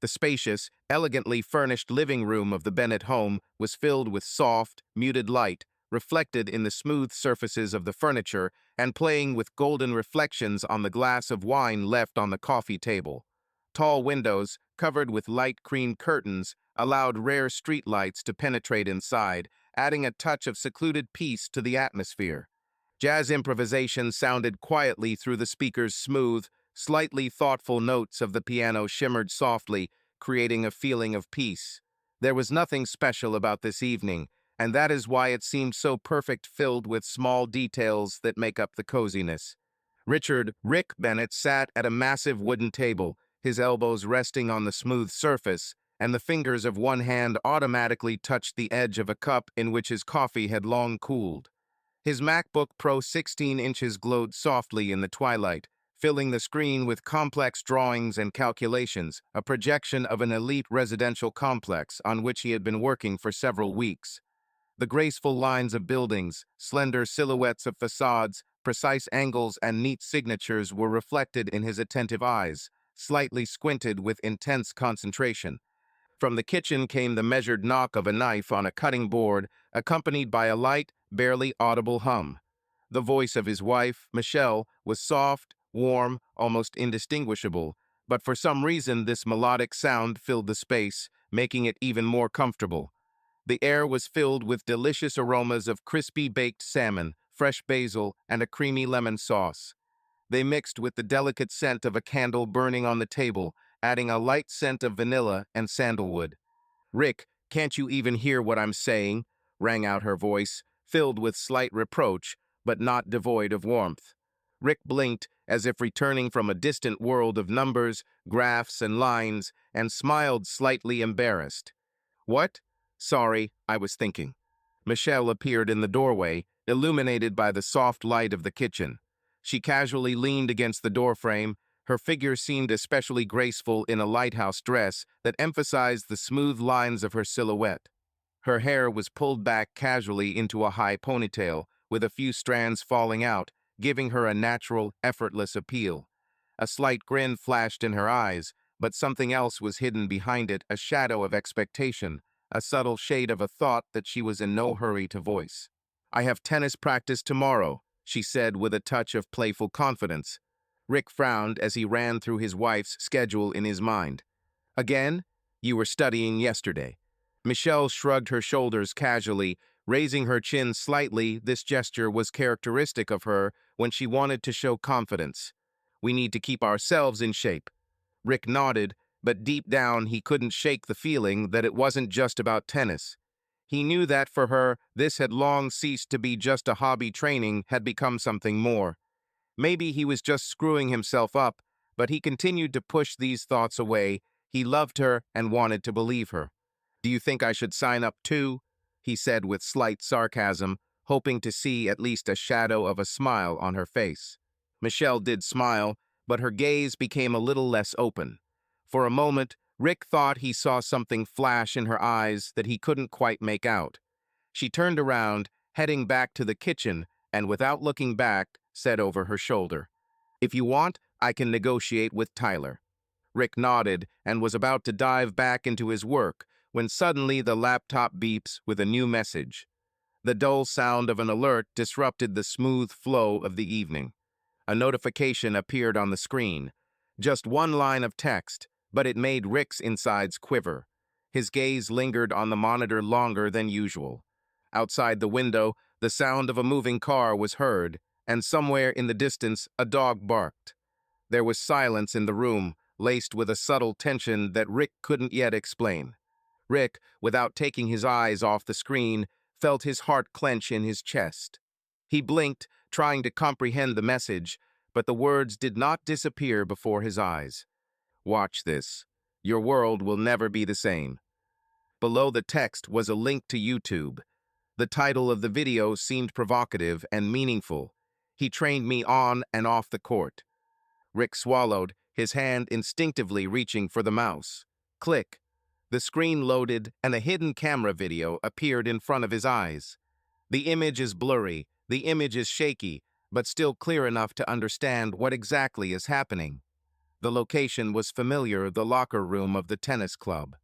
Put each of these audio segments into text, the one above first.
The spacious, elegantly furnished living room of the Bennett home was filled with soft, muted light, reflected in the smooth surfaces of the furniture and playing with golden reflections on the glass of wine left on the coffee table. Tall windows, covered with light cream curtains, allowed rare street lights to penetrate inside, adding a touch of secluded peace to the atmosphere. Jazz improvisation sounded quietly through the speaker's smooth, slightly thoughtful notes of the piano shimmered softly, creating a feeling of peace. There was nothing special about this evening, and that is why it seemed so perfect, filled with small details that make up the coziness. Rick Bennett sat at a massive wooden table, his elbows resting on the smooth surface, and the fingers of one hand automatically touched the edge of a cup in which his coffee had long cooled. His MacBook Pro 16 inches glowed softly in the twilight, filling the screen with complex drawings and calculations, a projection of an elite residential complex on which he had been working for several weeks. The graceful lines of buildings, slender silhouettes of facades, precise angles, and neat signatures were reflected in his attentive eyes, slightly squinted with intense concentration. From the kitchen came the measured knock of a knife on a cutting board, accompanied by a light, barely audible hum. The voice of his wife, Michelle, was soft, warm, almost indistinguishable, but for some reason this melodic sound filled the space, making it even more comfortable. The air was filled with delicious aromas of crispy baked salmon, fresh basil, and a creamy lemon sauce. They mixed with the delicate scent of a candle burning on the table, adding a light scent of vanilla and sandalwood. "Rick, can't you even hear what I'm saying?" rang out her voice, filled with slight reproach, but not devoid of warmth. Rick blinked, as if returning from a distant world of numbers, graphs, and lines, and smiled slightly embarrassed. "What? Sorry, I was thinking." Michelle appeared in the doorway, illuminated by the soft light of the kitchen. She casually leaned against the doorframe. Her figure seemed especially graceful in a lighthouse dress that emphasized the smooth lines of her silhouette. Her hair was pulled back casually into a high ponytail, with a few strands falling out, giving her a natural, effortless appeal. A slight grin flashed in her eyes, but something else was hidden behind it, a shadow of expectation, a subtle shade of a thought that she was in no hurry to voice. "I have tennis practice tomorrow," she said with a touch of playful confidence. Rick frowned as he ran through his wife's schedule in his mind. "Again? You were studying yesterday." Michelle shrugged her shoulders casually, raising her chin slightly. This gesture was characteristic of her when she wanted to show confidence. "We need to keep ourselves in shape." Rick nodded, but deep down he couldn't shake the feeling that it wasn't just about tennis. He knew that for her, this had long ceased to be just a hobby. Training had become something more. Maybe he was just screwing himself up, but he continued to push these thoughts away. He loved her and wanted to believe her. "Do you think I should sign up too?" he said with slight sarcasm, hoping to see at least a shadow of a smile on her face. Michelle did smile, but her gaze became a little less open. For a moment, Rick thought he saw something flash in her eyes that he couldn't quite make out. She turned around, heading back to the kitchen, and without looking back, said over her shoulder, "If you want, I can negotiate with Tyler." Rick nodded and was about to dive back into his work when suddenly the laptop beeps with a new message. The dull sound of an alert disrupted the smooth flow of the evening. A notification appeared on the screen. Just one line of text, but it made Rick's insides quiver. His gaze lingered on the monitor longer than usual. Outside the window, the sound of a moving car was heard, and somewhere in the distance, a dog barked. There was silence in the room, laced with a subtle tension that Rick couldn't yet explain. Rick, without taking his eyes off the screen, felt his heart clench in his chest. He blinked, trying to comprehend the message, but the words did not disappear before his eyes. "Watch this. Your world will never be the same." Below the text was a link to YouTube. The title of the video seemed provocative and meaningful. "He trained me on and off the court." Rick swallowed, his hand instinctively reaching for the mouse. Click. The screen loaded and a hidden camera video appeared in front of his eyes. The image is blurry, the image is shaky, but still clear enough to understand what exactly is happening. The location was familiar, the locker room of the tennis club.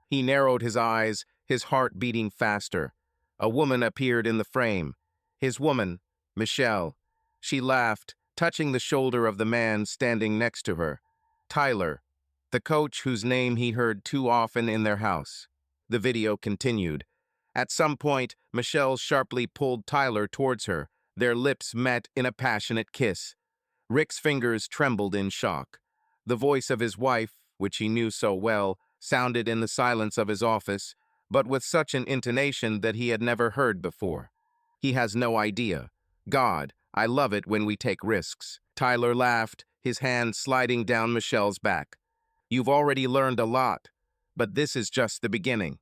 He narrowed his eyes, his heart beating faster. A woman appeared in the frame. His woman, Michelle. She laughed, touching the shoulder of the man standing next to her. Tyler, the coach whose name he heard too often in their house. The video continued. At some point, Michelle sharply pulled Tyler towards her. Their lips met in a passionate kiss. Rick's fingers trembled in shock. The voice of his wife, which he knew so well, sounded in the silence of his office, but with such an intonation that he had never heard before. He has no idea. God, I love it when we take risks. Tyler laughed, his hand sliding down Michelle's back. You've already learned a lot, but this is just the beginning.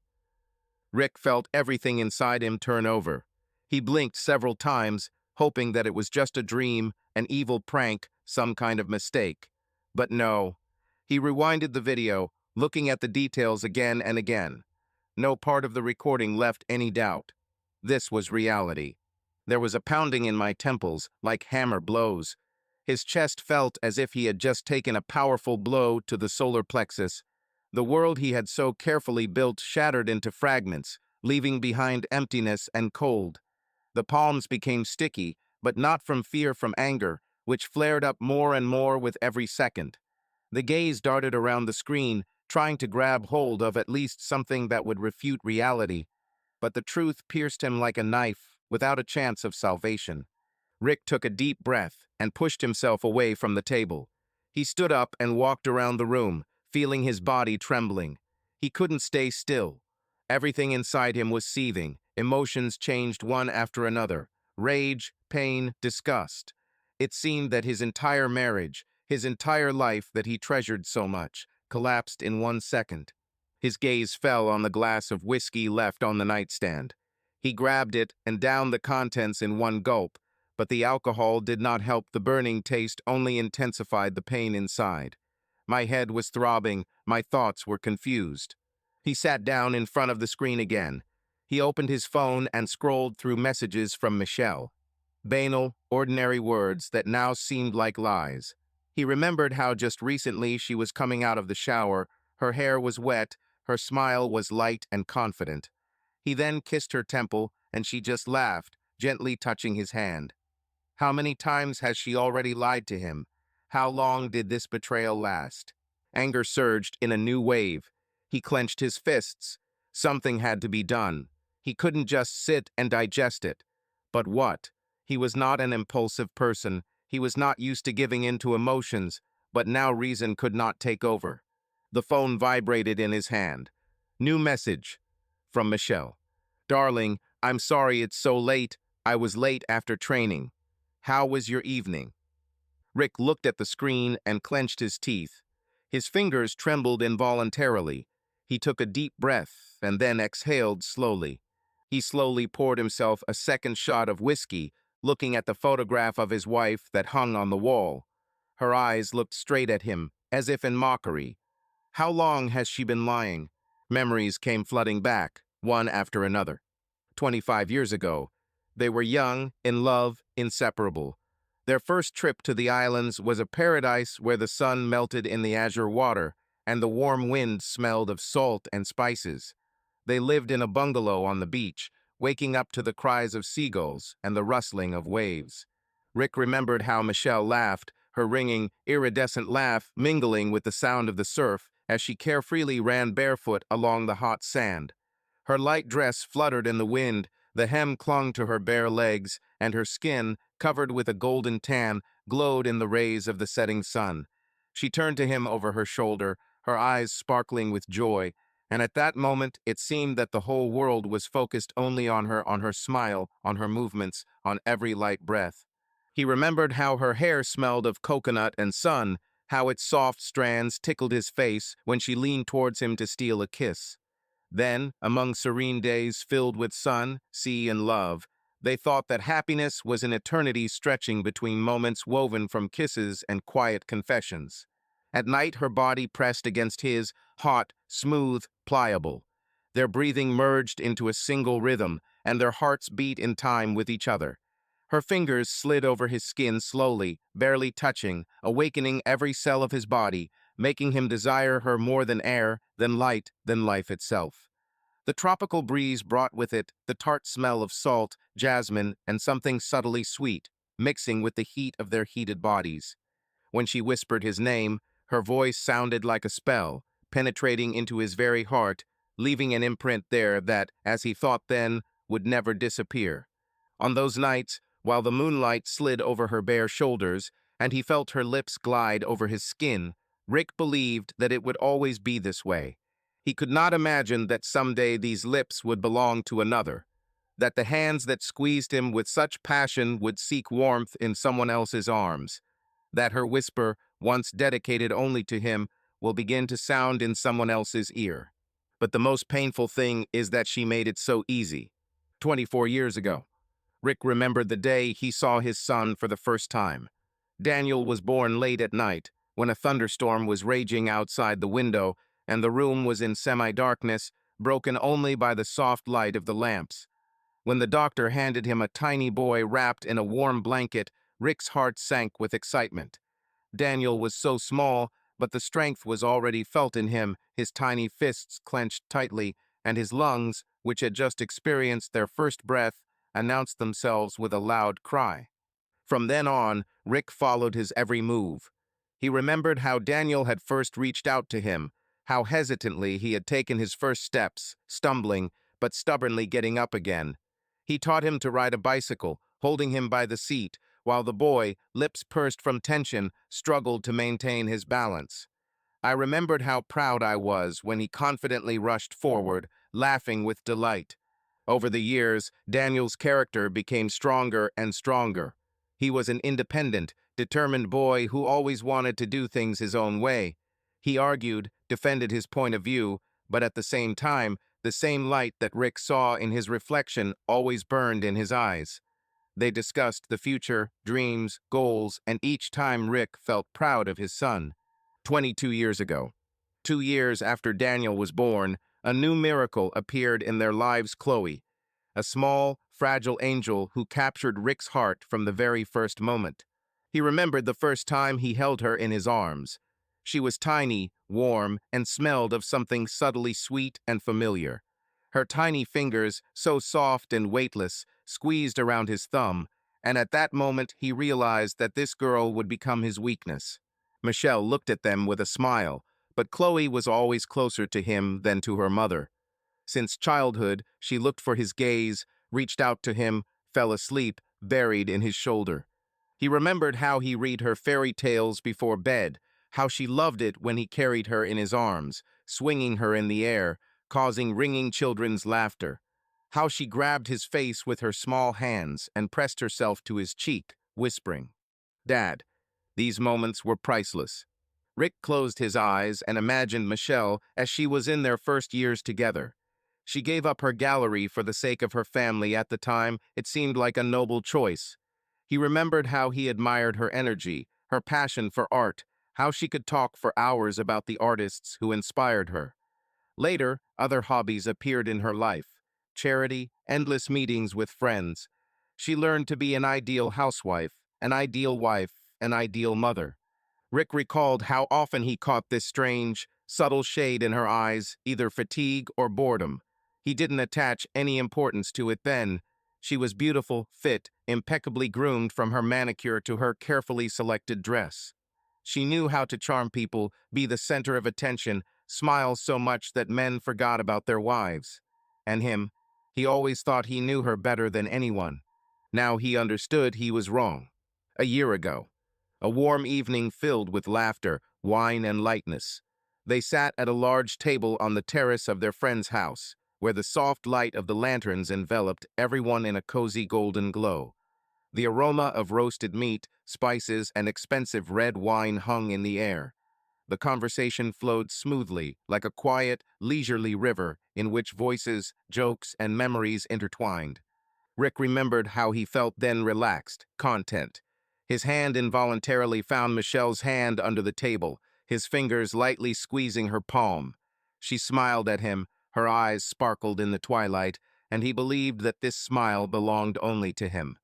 Rick felt everything inside him turn over. He blinked several times, hoping that it was just a dream, an evil prank, some kind of mistake. But no. He rewinded the video, looking at the details again and again. No part of the recording left any doubt. This was reality. There was a pounding in my temples, like hammer blows. His chest felt as if he had just taken a powerful blow to the solar plexus. The world he had so carefully built shattered into fragments, leaving behind emptiness and cold. The palms became sticky, but not from fear, from anger, which flared up more and more with every second. The gaze darted around the screen, trying to grab hold of at least something that would refute reality. But the truth pierced him like a knife, without a chance of salvation. Rick took a deep breath and pushed himself away from the table. He stood up and walked around the room, feeling his body trembling. He couldn't stay still. Everything inside him was seething. Emotions changed one after another. Rage, pain, disgust. It seemed that his entire marriage, his entire life that he treasured so much, collapsed in 1 second. His gaze fell on the glass of whiskey left on the nightstand. He grabbed it and downed the contents in one gulp, but the alcohol did not help. The burning taste only intensified the pain inside. My head was throbbing, my thoughts were confused. He sat down in front of the screen again. He opened his phone and scrolled through messages from Michelle. Banal, ordinary words that now seemed like lies. He remembered how just recently she was coming out of the shower, her hair was wet, her smile was light and confident. He then kissed her temple, and she just laughed, gently touching his hand. How many times has she already lied to him? How long did this betrayal last? Anger surged in a new wave. He clenched his fists. Something had to be done. He couldn't just sit and digest it. But what? He was not an impulsive person. He was not used to giving in to emotions, but now reason could not take over. The phone vibrated in his hand. New message from Michelle. Darling, I'm sorry it's so late. I was late after training. How was your evening? Rick looked at the screen and clenched his teeth. His fingers trembled involuntarily. He took a deep breath and then exhaled slowly. He slowly poured himself a second shot of whiskey, looking at the photograph of his wife that hung on the wall. Her eyes looked straight at him, as if in mockery. How long has she been lying? Memories came flooding back, one after another. 25 years ago. They were young, in love, inseparable. Their first trip to the islands was a paradise where the sun melted in the azure water and the warm wind smelled of salt and spices. They lived in a bungalow on the beach, waking up to the cries of seagulls and the rustling of waves. Rick remembered how Michelle laughed, her ringing, iridescent laugh mingling with the sound of the surf as she carefreely ran barefoot along the hot sand. Her light dress fluttered in the wind, the hem clung to her bare legs, and her skin, covered with a golden tan, glowed in the rays of the setting sun. She turned to him over her shoulder, her eyes sparkling with joy, and at that moment it seemed that the whole world was focused only on her smile, on her movements, on every light breath. He remembered how her hair smelled of coconut and sun, how its soft strands tickled his face when she leaned towards him to steal a kiss. Then, among serene days filled with sun, sea, and love, they thought that happiness was an eternity stretching between moments woven from kisses and quiet confessions. At night, her body pressed against his, hot, smooth, pliable. Their breathing merged into a single rhythm, and their hearts beat in time with each other. Her fingers slid over his skin slowly, barely touching, awakening every cell of his body, making him desire her more than air, than light, than life itself. The tropical breeze brought with it the tart smell of salt, jasmine, and something subtly sweet, mixing with the heat of their heated bodies. When she whispered his name, her voice sounded like a spell, penetrating into his very heart, leaving an imprint there that, as he thought then, would never disappear. On those nights, while the moonlight slid over her bare shoulders, and he felt her lips glide over his skin, Rick believed that it would always be this way. He could not imagine that someday these lips would belong to another, that the hands that squeezed him with such passion would seek warmth in someone else's arms, that her whisper, once dedicated only to him, will begin to sound in someone else's ear. But the most painful thing is that she made it so easy. 24 years ago, Rick remembered the day he saw his son for the first time. Daniel was born late at night, when a thunderstorm was raging outside the window, and the room was in semi-darkness, broken only by the soft light of the lamps. When the doctor handed him a tiny boy wrapped in a warm blanket, Rick's heart sank with excitement. Daniel was so small, but the strength was already felt in him, his tiny fists clenched tightly, and his lungs, which had just experienced their first breath, announced themselves with a loud cry. From then on, Rick followed his every move. He remembered how Daniel had first reached out to him, how hesitantly he had taken his first steps, stumbling, but stubbornly getting up again. He taught him to ride a bicycle, holding him by the seat, while the boy, lips pursed from tension, struggled to maintain his balance. I remembered how proud I was when he confidently rushed forward, laughing with delight. Over the years, Daniel's character became stronger and stronger. He was an independent, determined boy who always wanted to do things his own way. He argued, defended his point of view, but at the same time, the same light that Rick saw in his reflection always burned in his eyes. They discussed the future, dreams, goals, and each time Rick felt proud of his son. 22 years ago, 2 years after Daniel was born, a new miracle appeared in their lives. Chloe, a small, fragile angel who captured Rick's heart from the very first moment. He remembered the first time he held her in his arms. She was tiny, warm, and smelled of something subtly sweet and familiar. Her tiny fingers, so soft and weightless, squeezed around his thumb, and at that moment he realized that this girl would become his weakness. Michelle looked at them with a smile, but Chloe was always closer to him than to her mother. Since childhood, she looked for his gaze, reached out to him, fell asleep, buried in his shoulder. He remembered how he read her fairy tales before bed, how she loved it when he carried her in his arms, swinging her in the air, causing ringing children's laughter. How she grabbed his face with her small hands and pressed herself to his cheek, whispering, "Dad." These moments were priceless. Rick closed his eyes and imagined Michelle as she was in their first years together. She gave up her gallery for the sake of her family. At the time, it seemed like a noble choice. He remembered how he admired her energy, her passion for art, how she could talk for hours about the artists who inspired her. Later, other hobbies appeared in her life: charity, endless meetings with friends. She learned to be an ideal housewife, an ideal wife, an ideal mother. Rick recalled how often he caught this strange, subtle shade in her eyes, either fatigue or boredom. He didn't attach any importance to it then. She was beautiful, fit, impeccably groomed from her manicure to her carefully selected dress. She knew how to charm people, be the center of attention, smile so much that men forgot about their wives. And him, he always thought he knew her better than anyone. Now he understood he was wrong. A year ago, a warm evening filled with laughter, wine, and lightness. They sat at a large table on the terrace of their friend's house, where the soft light of the lanterns enveloped everyone in a cozy golden glow. The aroma of roasted meat, spices, and expensive red wine hung in the air. The conversation flowed smoothly, like a quiet, leisurely river in which voices, jokes, and memories intertwined. Rick remembered how he felt then: relaxed, content. His hand involuntarily found Michelle's hand under the table, his fingers lightly squeezing her palm. She smiled at him, her eyes sparkled in the twilight, and he believed that this smile belonged only to him.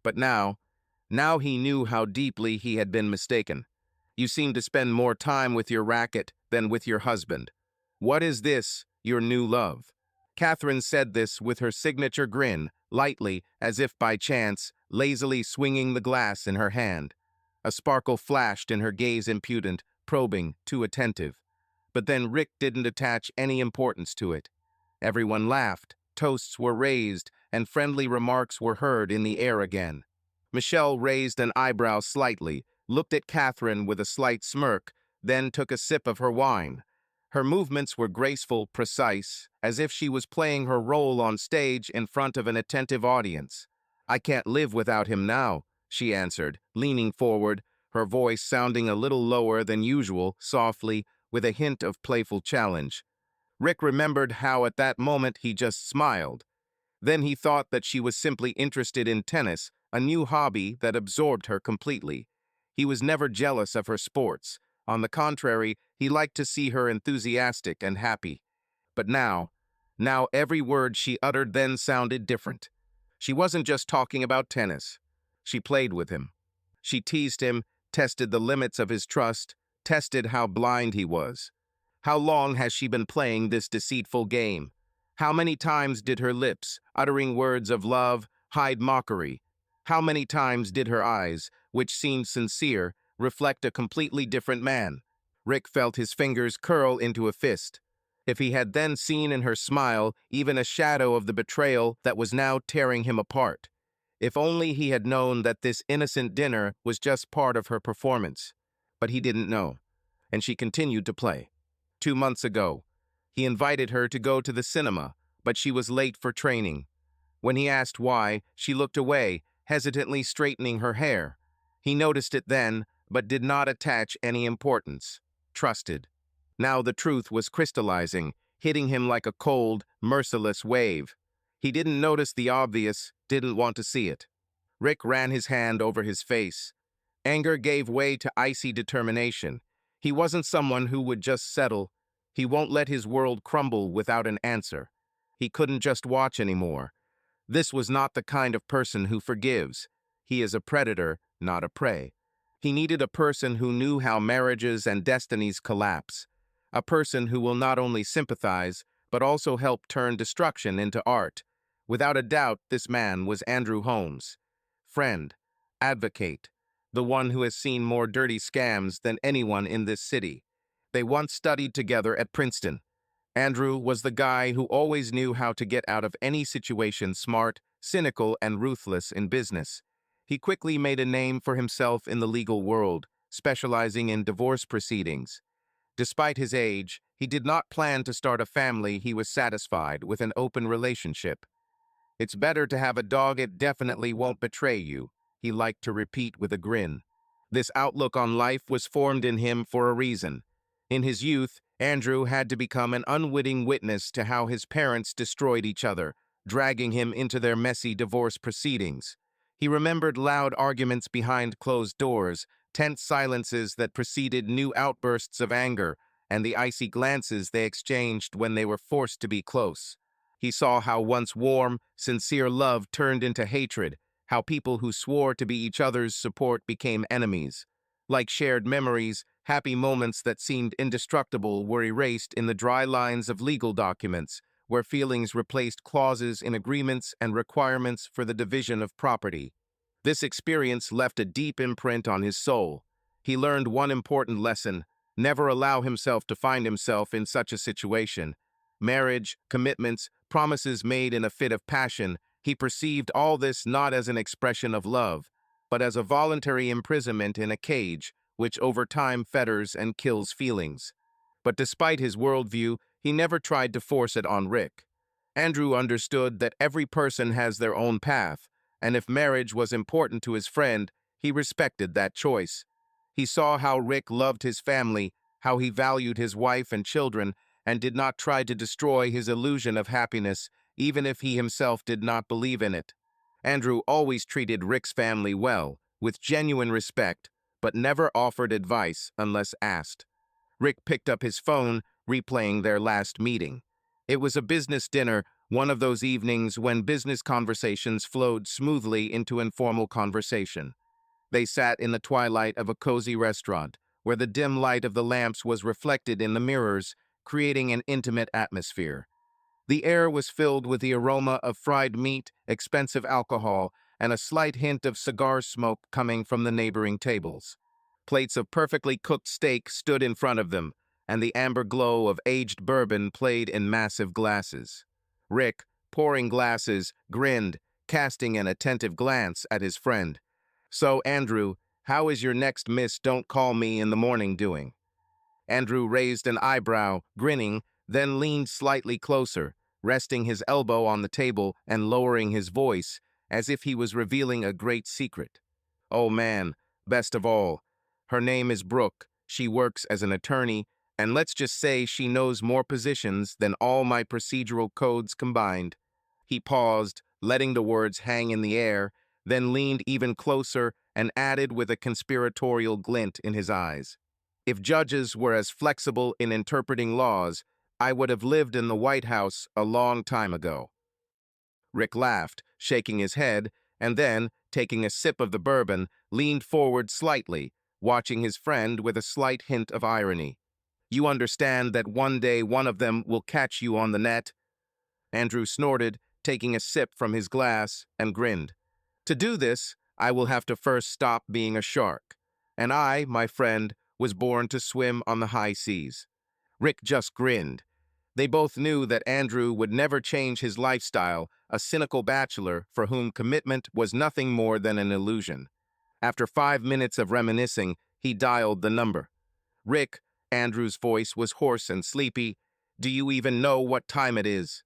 But now he knew how deeply he had been mistaken. You seem to spend more time with your racket than with your husband. What is this, your new love?" Catherine said this with her signature grin, lightly, as if by chance, lazily swinging the glass in her hand. A sparkle flashed in her gaze, impudent, probing, too attentive. But then Rick didn't attach any importance to it. Everyone laughed, toasts were raised, and friendly remarks were heard in the air again. Michelle raised an eyebrow slightly, looked at Catherine with a slight smirk, then took a sip of her wine. Her movements were graceful, precise, as if she was playing her role on stage in front of an attentive audience. "I can't live without him now," she answered, leaning forward, her voice sounding a little lower than usual, softly, with a hint of playful challenge. Rick remembered how at that moment he just smiled. Then he thought that she was simply interested in tennis, a new hobby that absorbed her completely. He was never jealous of her sports. On the contrary, he liked to see her enthusiastic and happy. But now every word she uttered then sounded different. She wasn't just talking about tennis. She played with him. She teased him, tested the limits of his trust, tested how blind he was. How long has she been playing this deceitful game? How many times did her lips, uttering words of love, hide mockery? How many times did her eyes, which seemed sincere, reflect a completely different man? Rick felt his fingers curl into a fist. If he had then seen in her smile even a shadow of the betrayal that was now tearing him apart. If only he had known that this innocent dinner was just part of her performance. But he didn't know, and she continued to play. 2 months ago, he invited her to go to the cinema, but she was late for training. When he asked why, she looked away, hesitantly straightening her hair. He noticed it then, but did not attach any importance. Trusted. Now the truth was crystallizing, hitting him like a cold, merciless wave. He didn't notice the obvious, didn't want to see it. Rick ran his hand over his face. Anger gave way to icy determination. He wasn't someone who would just settle. He won't let his world crumble without an answer. He couldn't just watch anymore. This was not the kind of person who forgives. He is a predator, not a prey. He needed a person who knew how marriages and destinies collapse. A person who will not only sympathize, but also help turn destruction into art. Without a doubt, this man was Andrew Holmes. Friend, advocate, the one who has seen more dirty scams than anyone in this city. They once studied together at Princeton. Andrew was the guy who always knew how to get out of any situation smart, cynical, and ruthless in business. He quickly made a name for himself in the legal world, specializing in divorce proceedings. Despite his age, he did not plan to start a family. He was satisfied with an open relationship. "It's better to have a dog, it definitely won't betray you," he liked to repeat with a grin. This outlook on life was formed in him for a reason. In his youth, Andrew had to become an unwitting witness to how his parents destroyed each other, dragging him into their messy divorce proceedings. He remembered loud arguments behind closed doors, tense silences that preceded new outbursts of anger, and the icy glances they exchanged when they were forced to be close. He saw how once warm, sincere love turned into hatred, how people who swore to be each other's support became enemies. Like shared memories, happy moments that seemed indestructible were erased in the dry lines of legal documents, where feelings replaced clauses in agreements and requirements for the division of property. This experience left a deep imprint on his soul. He learned one important lesson: never allow himself to find himself in such a situation. Marriage, commitments, promises made in a fit of passion, he perceived all this not as an expression of love, but as a voluntary imprisonment in a cage, which over time fetters and kills feelings. But despite his worldview, he never tried to force it on Rick. Andrew understood that every person has their own path, and if marriage was important to his friend, he respected that choice. He saw how Rick loved his family, how he valued his wife and children, and did not try to destroy his illusion of happiness, even if he himself did not believe in it. Andrew always treated Rick's family well, with genuine respect, but never offered advice unless asked. Rick picked up his phone, replaying their last meeting. It was a business dinner, one of those evenings when business conversations flowed smoothly into informal conversation. They sat in the twilight of a cozy restaurant, where the dim light of the lamps was reflected in the mirrors, creating an intimate atmosphere. The air was filled with the aroma of fried meat, expensive alcohol, and a slight hint of cigar smoke coming from the neighboring tables. Plates of perfectly cooked steak stood in front of them, and the amber glow of aged bourbon played in massive glasses. Rick, pouring glasses, grinned, casting an attentive glance at his friend. "So, Andrew, how is your next Miss Don't Call Me in the Morning doing?" Andrew raised an eyebrow, grinning, then leaned slightly closer, resting his elbow on the table and lowering his voice, as if he was revealing a great secret. "Oh man, best of all. Her name is Brooke. She works as an attorney, and let's just say she knows more positions than all my procedural codes combined." He paused, letting the words hang in the air, then leaned even closer and added with a conspiratorial glint in his eyes. "If judges were as flexible in interpreting laws, I would have lived in the White House a long time ago." Rick laughed, shaking his head, and then, taking a sip of the bourbon, leaned forward slightly, watching his friend with a slight hint of irony. "You understand that one day one of them will catch you on the net?" Andrew snorted, taking a sip from his glass, and grinned. "To do this, I will have to first stop being a shark. And I, my friend, was born to swim on the high seas." Rick just grinned. They both knew that Andrew would never change his lifestyle, a cynical bachelor for whom commitment was nothing more than an illusion. After 5 minutes of reminiscing, he dialed the number. "Rick," Andrew's voice was hoarse and sleepy, "do you even know what time it is?"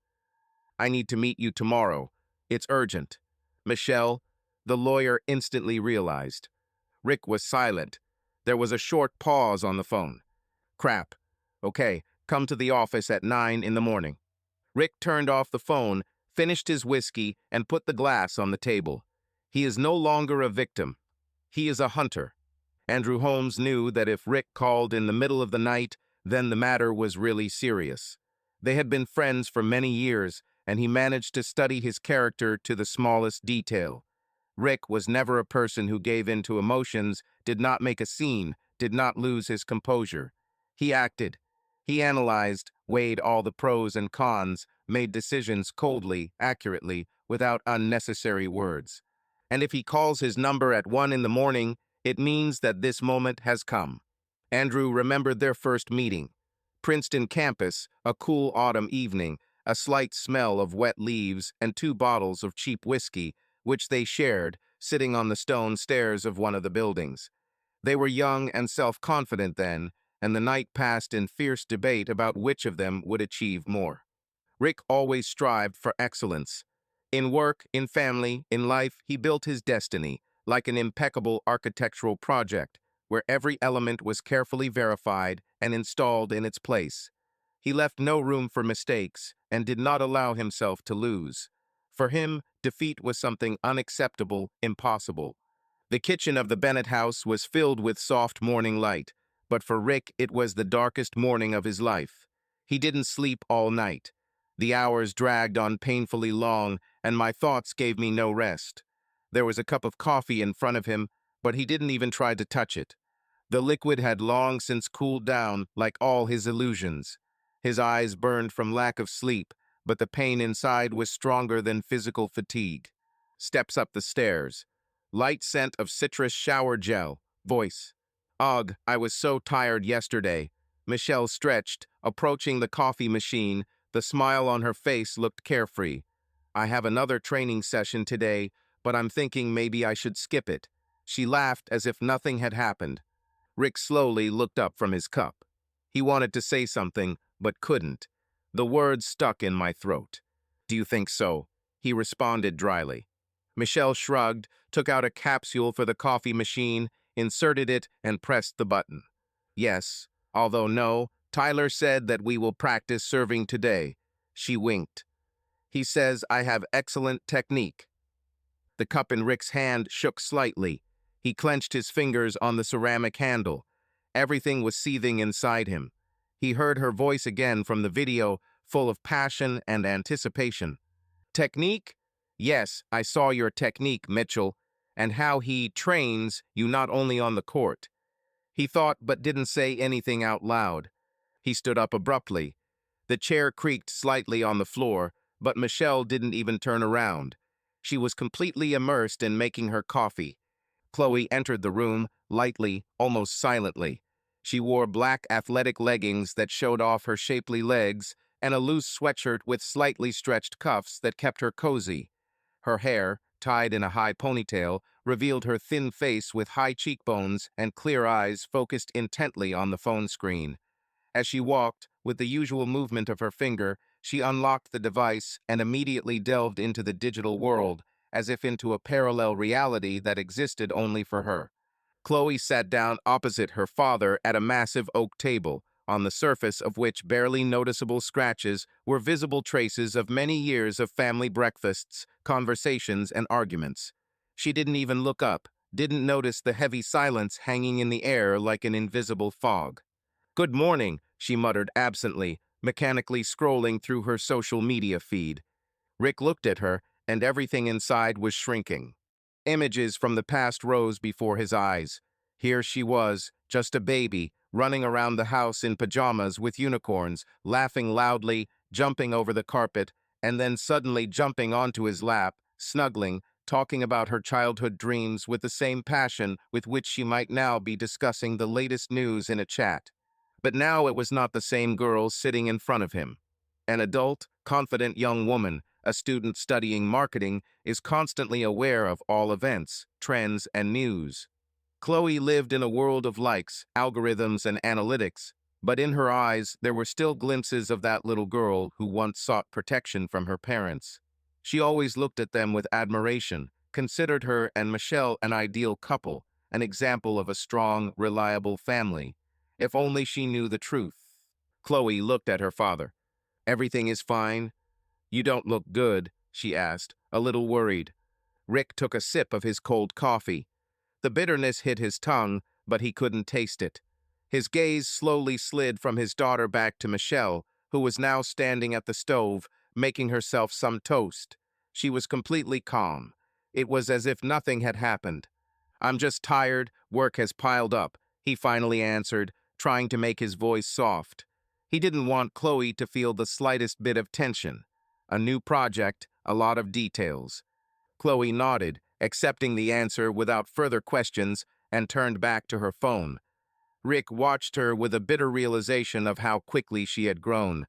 "I need to meet you tomorrow. It's urgent." "Michelle," the lawyer instantly realized. Rick was silent. There was a short pause on the phone. "Crap. Okay, come to the office at 9 in the morning." Rick turned off the phone, finished his whiskey, and put the glass on the table. He is no longer a victim. He is a hunter. Andrew Holmes knew that if Rick called in the middle of the night, then the matter was really serious. They had been friends for many years, and he managed to study his character to the smallest detail. Rick was never a person who gave in to emotions, did not make a scene, did not lose his composure. He acted. He analyzed, weighed all the pros and cons, made decisions coldly, accurately, without unnecessary words. And if he calls his number at 1 in the morning, it means that this moment has come. Andrew remembered their first meeting. Princeton campus, a cool autumn evening, a slight smell of wet leaves, and 2 bottles of cheap whiskey, which they shared, sitting on the stone stairs of one of the buildings. They were young and self-confident then, and the night passed in fierce debate about which of them would achieve more. Rick always strived for excellence. In work, in family, in life, he built his destiny, like an impeccable architectural project, where every element was carefully verified and installed in its place. He left no room for mistakes and did not allow himself to lose. For him, defeat was something unacceptable, impossible. The kitchen of the Bennett house was filled with soft morning light, but for Rick it was the darkest morning of his life. He didn't sleep all night. The hours dragged on painfully long, and my thoughts gave me no rest. There was a cup of coffee in front of him, but he didn't even try to touch it. The liquid had long since cooled down, like all his illusions. His eyes burned from lack of sleep, but the pain inside was stronger than physical fatigue. Steps up the stairs. Light scent of citrus shower gel. Voice. "Ugh, I was so tired yesterday." Michelle stretched, approaching the coffee machine. The smile on her face looked carefree. "I have another training session today, but I'm thinking maybe I should skip it." She laughed as if nothing had happened. Rick slowly looked up from his cup. He wanted to say something, but couldn't. The words stuck in my throat. "Do you think so?" he responded dryly. Michelle shrugged, took out a capsule for the coffee machine, inserted it, and pressed the button. "Yes, although no, Tyler said that we will practice serving today." She winked. "He says I have excellent technique." The cup in Rick's hand shook slightly. He clenched his fingers on the ceramic handle. Everything was seething inside him. He heard her voice again from the video, full of passion and anticipation. "Technique? Yes, I saw your technique, Mitchell, and how he trains you not only on the court." He thought but didn't say anything out loud. He stood up abruptly. The chair creaked slightly on the floor, but Michelle didn't even turn around. She was completely immersed in making her coffee. Chloe entered the room, lightly, almost silently. She wore black athletic leggings that showed off her shapely legs and a loose sweatshirt with slightly stretched cuffs that kept her cozy. Her hair, tied in a high ponytail, revealed her thin face with high cheekbones and clear eyes focused intently on the phone screen. As she walked, with the usual movement of her finger, she unlocked the device and immediately delved into the digital world, as if into a parallel reality that existed only for her. Chloe sat down opposite her father at a massive oak table, on the surface of which barely noticeable scratches were visible traces of many years of family breakfasts, conversations, and arguments. She didn't even look up, didn't notice the heavy silence hanging in the air like an invisible fog. "Good morning," she muttered absently, mechanically scrolling through her social media feed. Rick looked at her, and everything inside was shrinking. Images from the past rose before his eyes. Here she was, just a baby, running around the house in pajamas with unicorns, laughing loudly, jumping over the carpet, and then suddenly jumping onto his lap, snuggling, talking about her childhood dreams with the same passion with which she might now be discussing the latest news in a chat. But now it was not the same girl sitting in front of him. An adult, confident young woman, a student studying marketing, is constantly aware of all events, trends, and news. Chloe lived in a world of likes, algorithms, and analytics, but in her eyes there were still glimpses of that little girl who once sought protection from her parents. She always looked at them with admiration, considered her and Michelle an ideal couple, an example of a strong, reliable family. If only she knew the truth. Chloe looked at her father. "Everything is fine? You don't look good," she asked, a little worried. Rick took a sip of his cold coffee. The bitterness hit his tongue, but he couldn't taste it. His gaze slowly slid from his daughter back to Michelle, who was now standing at the stove, making herself some toast. She was completely calm. It was as if nothing had happened. "I'm just tired, work has piled up," he finally answered, trying to make his voice soft. He didn't want Chloe to feel the slightest bit of tension. A new project, a lot of details. Chloe nodded, accepting the answer without further questions, and turned back to her phone. Rick watched her with a bitter realization of how quickly she had grown.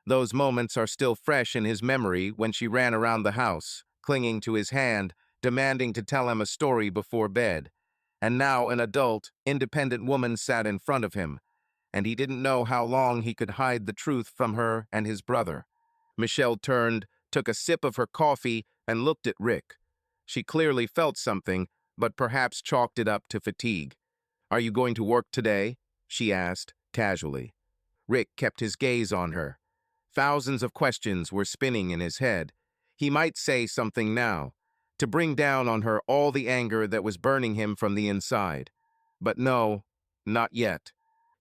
Those moments are still fresh in his memory when she ran around the house, clinging to his hand, demanding to tell him a story before bed. And now an adult, independent woman sat in front of him, and he didn't know how long he could hide the truth from her and his brother. Michelle turned, took a sip of her coffee, and looked at Rick. She clearly felt something, but perhaps chalked it up to fatigue. "Are you going to work today?" she asked, casually. Rick kept his gaze on her. Thousands of questions were spinning in his head. He might say something now, to bring down on her all the anger that was burning him from the inside. But no, not yet.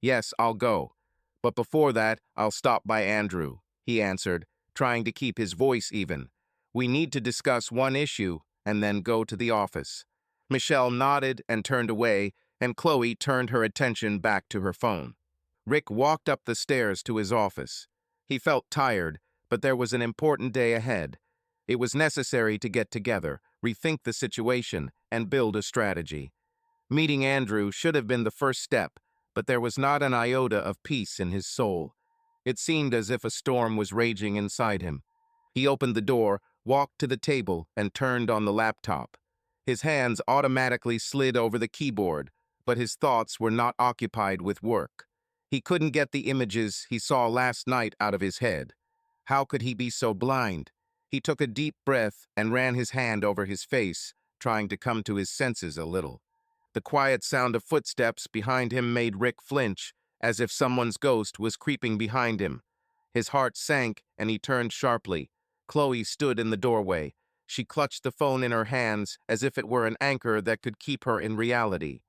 "Yes, I'll go. But before that, I'll stop by Andrew," he answered, trying to keep his voice even. "We need to discuss one issue and then go to the office." Michelle nodded and turned away, and Chloe turned her attention back to her phone. Rick walked up the stairs to his office. He felt tired, but there was an important day ahead. It was necessary to get together, rethink the situation, and build a strategy. Meeting Andrew should have been the first step, but there was not an iota of peace in his soul. It seemed as if a storm was raging inside him. He opened the door, walked to the table, and turned on the laptop. His hands automatically slid over the keyboard, but his thoughts were not occupied with work. He couldn't get the images he saw last night out of his head. How could he be so blind? He took a deep breath and ran his hand over his face, trying to come to his senses a little. The quiet sound of footsteps behind him made Rick flinch, as if someone's ghost was creeping behind him. His heart sank, and he turned sharply. Chloe stood in the doorway. She clutched the phone in her hands as if it were an anchor that could keep her in reality.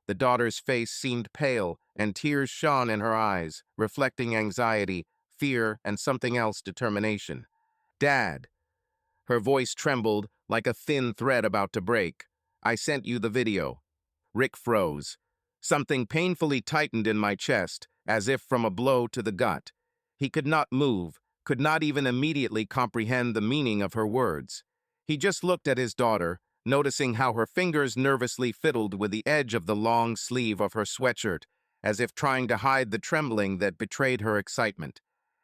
The daughter's face seemed pale, and tears shone in her eyes, reflecting anxiety, fear, and something else, determination. "Dad." Her voice trembled like a thin thread about to break. "I sent you the video." Rick froze. Something painfully tightened in my chest, as if from a blow to the gut. He could not move, could not even immediately comprehend the meaning of her words. He just looked at his daughter, noticing how her fingers nervously fiddled with the edge of the long sleeve of her sweatshirt, as if trying to hide the trembling that betrayed her excitement.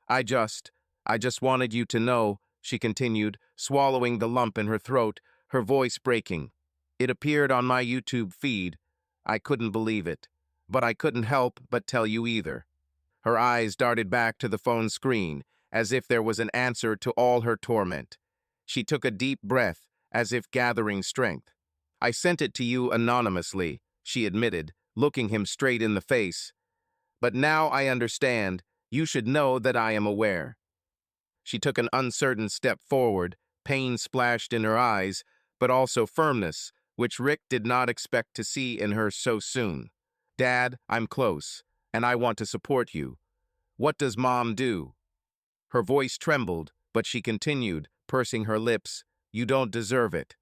I just, I just wanted you to know, she continued, swallowing the lump in her throat, her voice breaking. It appeared on my YouTube feed. I couldn't believe it, but I couldn't help but tell you either. Her eyes darted back to the phone screen, as if there was an answer to all her torment. She took a deep breath, as if gathering strength. I sent it to you anonymously, she admitted, looking him straight in the face. But now I understand. You should know that I am aware. She took an uncertain step forward, pain splashed in her eyes, but also firmness, which Rick did not expect to see in her so soon. Dad, I'm close, and I want to support you. What does Mom do? Her voice trembled, but she continued, pursing her lips. You don't deserve it.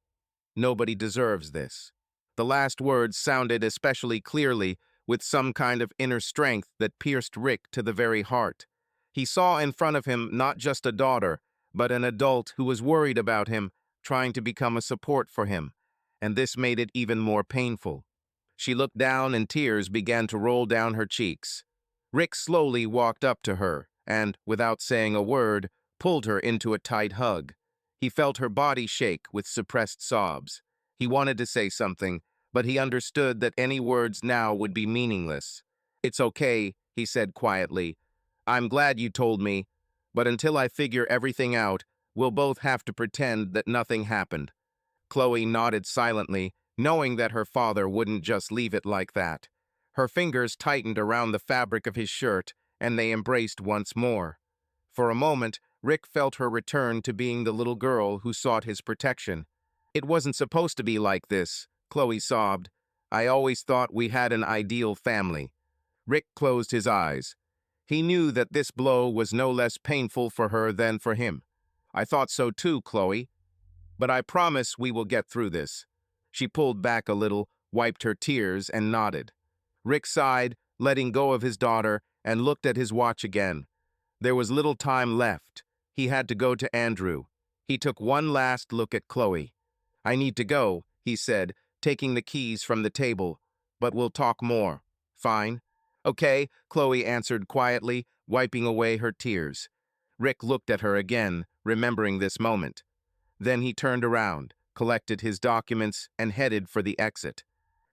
Nobody deserves this. The last words sounded especially clearly, with some kind of inner strength that pierced Rick to the very heart. He saw in front of him not just a daughter, but an adult who was worried about him, trying to become a support for him, and this made it even more painful. She looked down and tears began to roll down her cheeks. Rick slowly walked up to her and, without saying a word, pulled her into a tight hug. He felt her body shake with suppressed sobs. He wanted to say something, but he understood that any words now would be meaningless. It's okay, he said quietly. I'm glad you told me, but until I figure everything out, we'll both have to pretend that nothing happened. Chloe nodded silently, knowing that her father wouldn't just leave it like that. Her fingers tightened around the fabric of his shirt, and they embraced once more. For a moment, Rick felt her return to being the little girl who sought his protection. It wasn't supposed to be like this, Chloe sobbed. I always thought we had an ideal family. Rick closed his eyes. He knew that this blow was no less painful for her than for him. I thought so too, Chloe. But I promise we will get through this. She pulled back a little, wiped her tears, and nodded. Rick sighed, letting go of his daughter, and looked at his watch again. There was little time left. He had to go to Andrew. He took one last look at Chloe. I need to go, he said, taking the keys from the table. But we'll talk more. Fine. Okay, Chloe answered quietly, wiping away her tears. Rick looked at her again, remembering this moment. Then he turned around, collected his documents, and headed for the exit.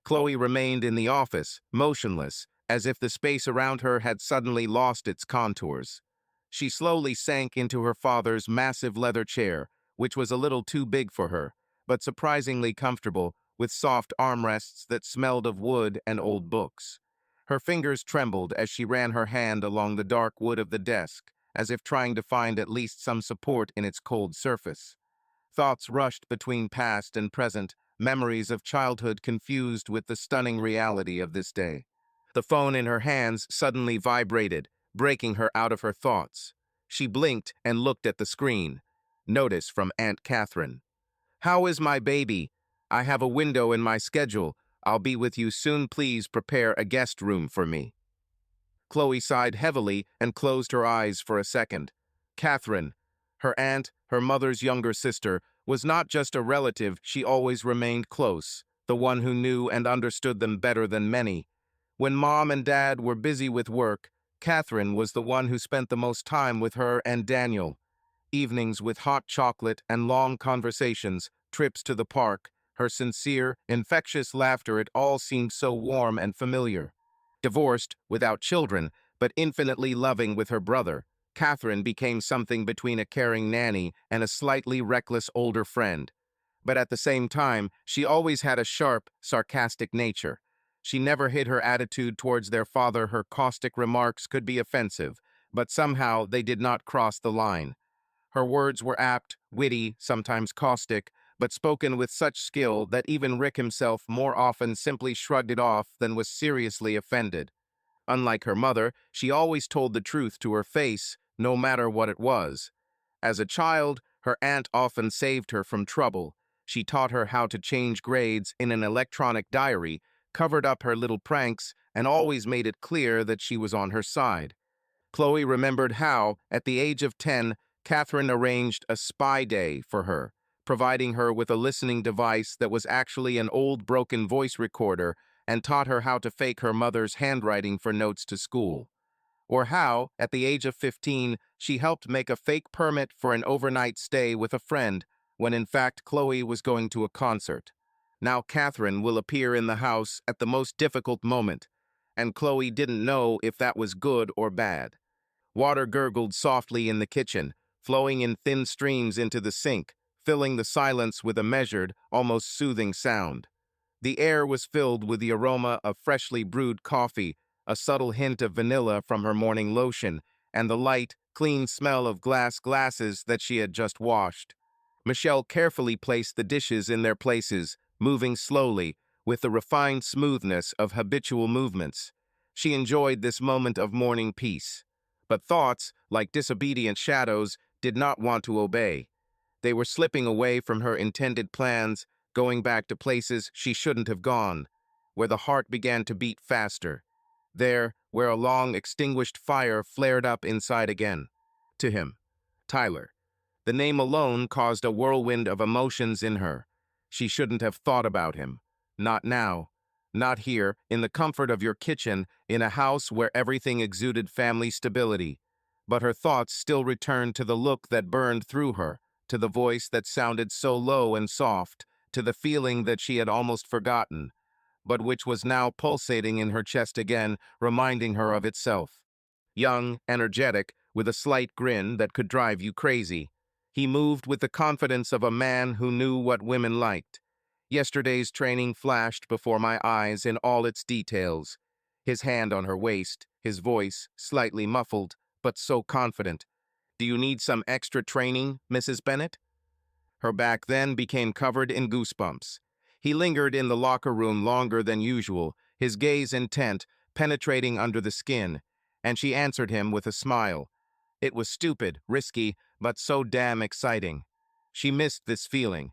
Chloe remained in the office, motionless, as if the space around her had suddenly lost its contours. She slowly sank into her father's massive leather chair, which was a little too big for her, but surprisingly comfortable, with soft armrests that smelled of wood and old books. Her fingers trembled as she ran her hand along the dark wood of the desk, as if trying to find at least some support in its cold surface. Thoughts rushed between past and present, memories of childhood confused with the stunning reality of this day. The phone in her hands suddenly vibrated, breaking her out of her thoughts. She blinked and looked at the screen. Notice from Aunt Catherine. How is my baby? I have a window in my schedule. I'll be with you soon. Please prepare a guest room for me. Chloe sighed heavily and closed her eyes for a second. Catherine, her aunt, her mother's younger sister, was not just a relative, she always remained close, the one who knew and understood them better than many. When Mom and Dad were busy with work, Catherine was the one who spent the most time with her and Daniel. Evenings with hot chocolate and long conversations, trips to the park, her sincere, infectious laughter, it all seemed so warm and familiar. Divorced, without children, but infinitely loving with her brother, Catherine became something between a caring nanny and a slightly reckless older friend. But at the same time, she always had a sharp, sarcastic nature. She never hid her attitude towards their father. Her caustic remarks could be offensive, but somehow they did not cross the line. Her words were apt, witty, sometimes caustic, but spoken with such skill that even Rick himself more often simply shrugged it off than was seriously offended. Unlike her mother, she always told the truth to her face, no matter what it was. As a child, her aunt often saved her from trouble. She taught her how to change grades in an electronic diary, covered up her little pranks, and always made it clear that she was on her side. Chloe remembered how, at the age of 10, Catherine arranged a spy day for her, providing her with a listening device that was actually an old broken voice recorder and taught her how to fake her mother's handwriting for notes to school. Or how, at the age of 15, she helped make a fake permit for an overnight stay with a friend when in fact Chloe was going to a concert. Now Catherine will appear in the house at the most difficult moment, and Chloe didn't know if that was good or bad. Water gurgled softly in the kitchen, flowing in thin streams into the sink, filling the silence with a measured, almost soothing sound. The air was filled with the aroma of freshly brewed coffee, a subtle hint of vanilla from her morning lotion, and the light, clean smell of glasses that she had just washed. Michelle carefully placed the dishes in their places, moving slowly, with the refined smoothness of habitual movements. She enjoyed this moment of morning peace. But thoughts, like disobedient shadows, did not want to obey. They were slipping away from her intended plans, going back to places she shouldn't have gone, where the heart began to beat faster. There, where a long extinguished fire flared up inside again. To him, Tyler. The name alone caused a whirlwind of emotions in her. She shouldn't have thought about him. Not now. Not here, in the comfort of your kitchen, in a house where everything exuded family stability. But her thoughts still returned to the look that burned through her, to the voice that sounded so low and soft, to the feeling that she had almost forgotten, but which was now pulsating in her chest again, reminding her of itself. Young, energetic, with a slight grin that could drive you crazy. He moved with the confidence of a man who knew what women liked. Yesterday's training flashed before my eyes in all its details. His hand on her waist, his voice slightly muffled, but so confident. "Do you need some extra training, Mrs. Bennett?" Her back then became covered in goosebumps. He lingered in the locker room longer than usual, his gaze intent, penetrating under the skin, and she answered him with a smile. It was stupid, risky, but so damn exciting. She missed this feeling.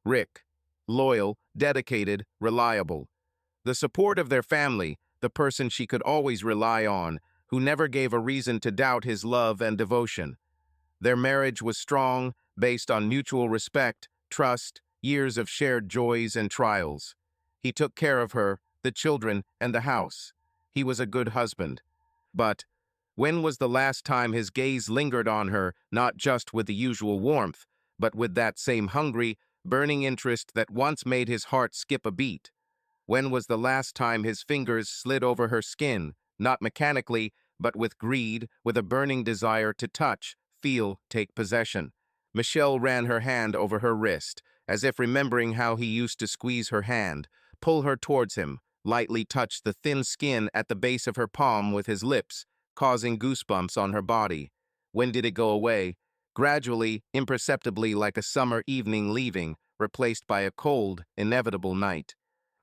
Rick. Loyal, dedicated, reliable. The support of their family, the person she could always rely on, who never gave a reason to doubt his love and devotion. Their marriage was strong, based on mutual respect, trust, years of shared joys and trials. He took care of her, the children, and the house. He was a good husband. But when was the last time his gaze lingered on her, not just with the usual warmth, but with that same hungry, burning interest that once made his heart skip a beat? When was the last time his fingers slid over her skin, not mechanically, but with greed, with a burning desire to touch, feel, take possession? Michelle ran her hand over her wrist, as if remembering how he used to squeeze her hand, pull her towards him, lightly touch the thin skin at the base of her palm with his lips, causing goosebumps on her body. When did it go away? Gradually, imperceptibly, like a summer evening leaving, replaced by a cold, inevitable night.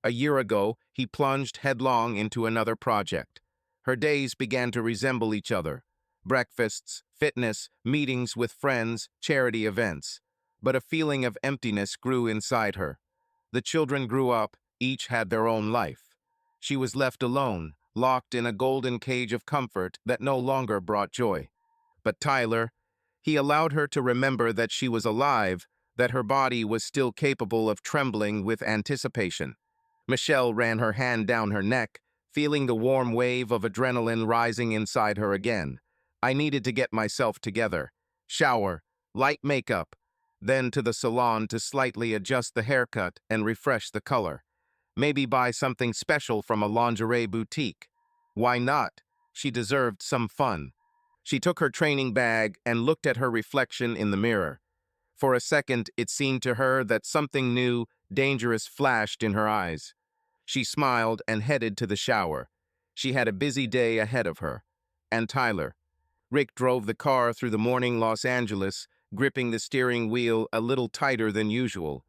A year ago, he plunged headlong into another project. Her days began to resemble each other. Breakfasts, fitness, meetings with friends, charity events. But a feeling of emptiness grew inside her. The children grew up, each had their own life. She was left alone, locked in a golden cage of comfort that no longer brought joy. But Tyler, he allowed her to remember that she was alive, that her body was still capable of trembling with anticipation. Michelle ran her hand down her neck, feeling the warm wave of adrenaline rising inside her again. I needed to get myself together. Shower, light makeup, then to the salon to slightly adjust the haircut and refresh the color. Maybe buy something special from a lingerie boutique. Why not? She deserved some fun. She took her training bag and looked at her reflection in the mirror. For a second, it seemed to her that something new, dangerous flashed in her eyes. She smiled and headed to the shower. She had a busy day ahead of her. And Tyler. Rick drove the car through the morning Los Angeles, gripping the steering wheel a little tighter than usual.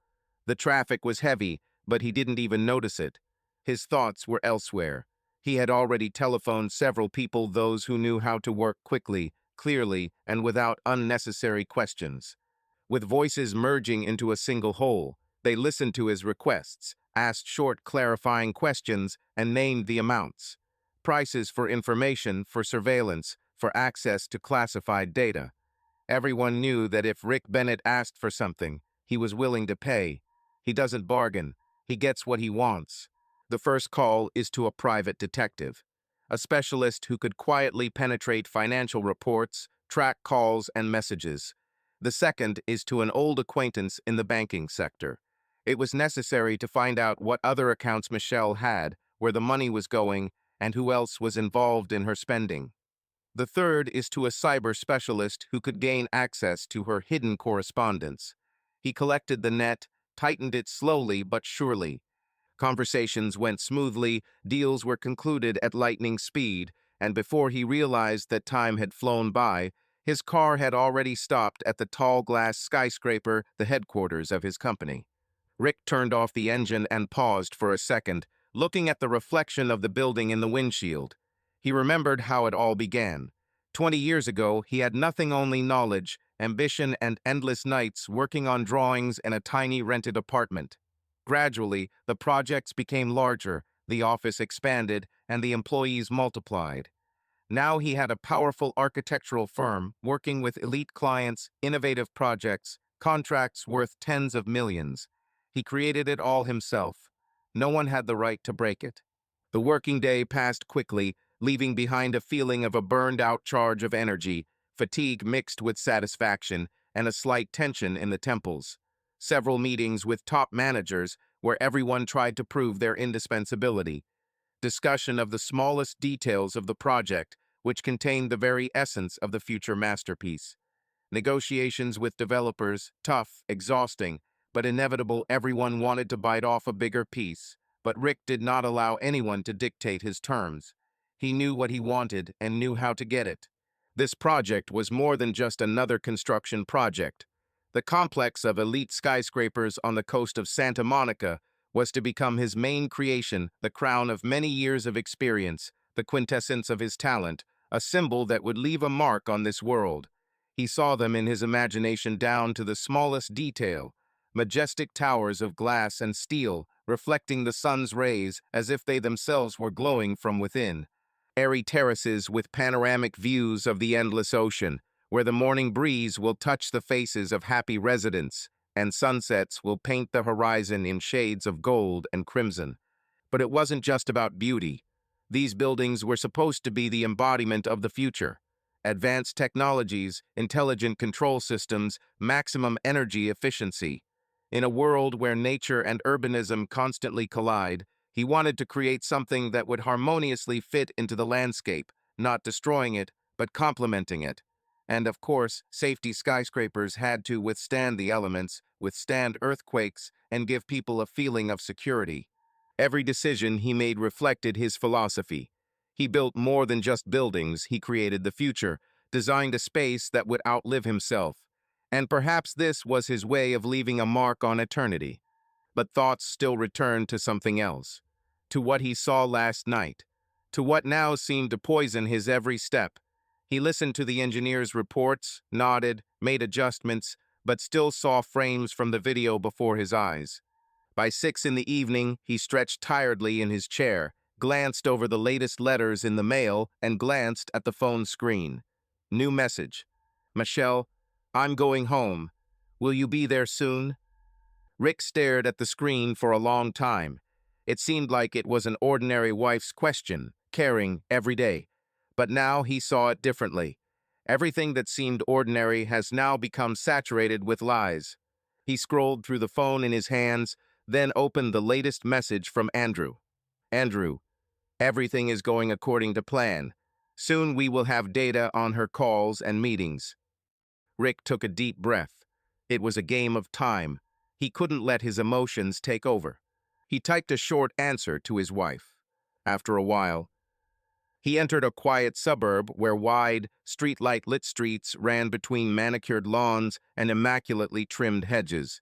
The traffic was heavy, but he didn't even notice it. His thoughts were elsewhere. He had already telephoned several people, those who knew how to work quickly, clearly, and without unnecessary questions. With voices merging into a single whole, they listened to his requests, asked short, clarifying questions, and named the amounts. Prices for information, for surveillance, for access to classified data. Everyone knew that if Rick Bennett asked for something, he was willing to pay. He doesn't bargain. He gets what he wants. The first call is to a private detective, a specialist who could quietly penetrate financial reports, track calls and messages. The second is to an old acquaintance in the banking sector. It was necessary to find out what other accounts Michelle had, where the money was going, and who else was involved in her spending. The third is to a cyber specialist who could gain access to her hidden correspondence. He collected the net, tightened it slowly but surely. Conversations went smoothly, deals were concluded at lightning speed, and before he realized that time had flown by, his car had already stopped at the tall glass skyscraper, the headquarters of his company. Rick turned off the engine and paused for a second, looking at the reflection of the building in the windshield. He remembered how it all began. 20 years ago, he had nothing, only knowledge, ambition, and endless nights working on drawings in a tiny rented apartment. Gradually, the projects became larger, the office expanded, and the employees multiplied. Now he had a powerful architectural firm working with elite clients, innovative projects, contracts worth tens of millions. He created it all himself. No one had the right to break it. The working day passed quickly, leaving behind a feeling of a burned-out charge of energy, fatigue mixed with satisfaction, and a slight tension in the temples. Several meetings with top managers where everyone tried to prove their indispensability. Discussion of the smallest details of the project, which contained the very essence of the future masterpiece. Negotiations with developers, tough, exhausting, but inevitable. Everyone wanted to bite off a bigger piece, but Rick did not allow anyone to dictate his terms. He knew what he wanted and knew how to get it. This project was more than just another construction project. The complex of elite skyscrapers on the coast of Santa Monica was to become his main creation, the crown of many years of experience, the quintessence of his talent, a symbol that would leave a mark on this world. He saw them in his imagination down to the smallest detail, majestic towers of glass and steel reflecting the sun's rays as if they themselves were glowing from within. Airy terraces with panoramic views of the endless ocean, where the morning breeze will touch the faces of happy residents, and sunsets will paint the horizon in shades of gold and crimson. But it wasn't just about beauty. These buildings were supposed to be the embodiment of the future. Advanced technologies, intelligent control systems, maximum energy efficiency. In a world where nature and urbanism constantly collide, he wanted to create something that would harmoniously fit into the landscape, not destroying it, but complementing it. And of course, safety skyscrapers had to withstand the elements, withstand earthquakes, and give people a feeling of security. Every decision he made reflected his philosophy. He built more than just buildings, he created the future, designed a space that would outlive himself. And perhaps this was his way of leaving a mark on eternity. But thoughts still returned to something else. To what he saw last night. To what now seemed to poison his every step. He listened to the engineer's reports, nodded, made adjustments, but still saw frames from the video before his eyes. By 6 in the evening, he stretched tiredly in his chair, glanced over the latest letters in the mail, and glanced at the phone screen. New message. Michelle, I'm going home. Will you be there soon? Rick stared at the screen for a long time. It seemed like it was an ordinary wife's question, caring every day. But now he saw it differently. Everything that seemed ordinary has now become saturated with lies. He scrolled through the phone in his hands, then opened the latest message from Andrew. Andrew, everything is going according to plan. Soon we will have data on her calls and meetings. Rick took a deep breath. It was a game of time. He couldn't let his emotions take over. He typed a short answer to his wife. After a while, he entered a quiet suburb where wide, streetlight-lit streets ran between manicured lawns and immaculately trimmed hedges.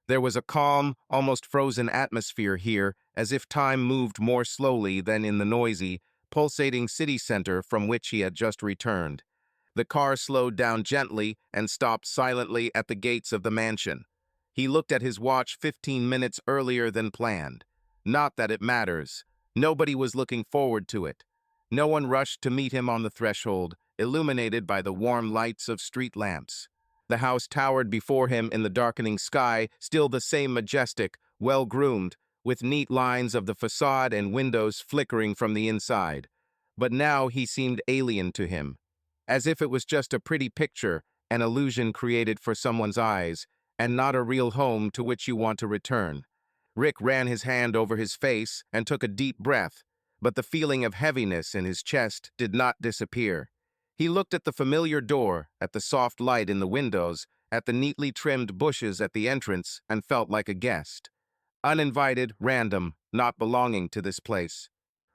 There was a calm, almost frozen atmosphere here, as if time moved more slowly than in the noisy, pulsating city center from which he had just returned. The car slowed down gently and stopped silently at the gates of the mansion. He looked at his watch 15 minutes earlier than planned. Not that it matters. Nobody was looking forward to it. No one rushed to meet him on the threshold, illuminated by the warm lights of street lamps. The house towered before him in the darkening sky, still the same majestic, well-groomed, with neat lines of the facade and windows flickering from the inside. But now he seemed alien to him, as if it was just a pretty picture, an illusion created for someone's eyes, and not a real home to which you want to return. Rick ran his hand over his face and took a deep breath, but the feeling of heaviness in his chest did not disappear. He looked at the familiar door, at the soft light in the windows, at the neatly trimmed bushes at the entrance, and felt like a guest. Uninvited, random, not belonging to this place.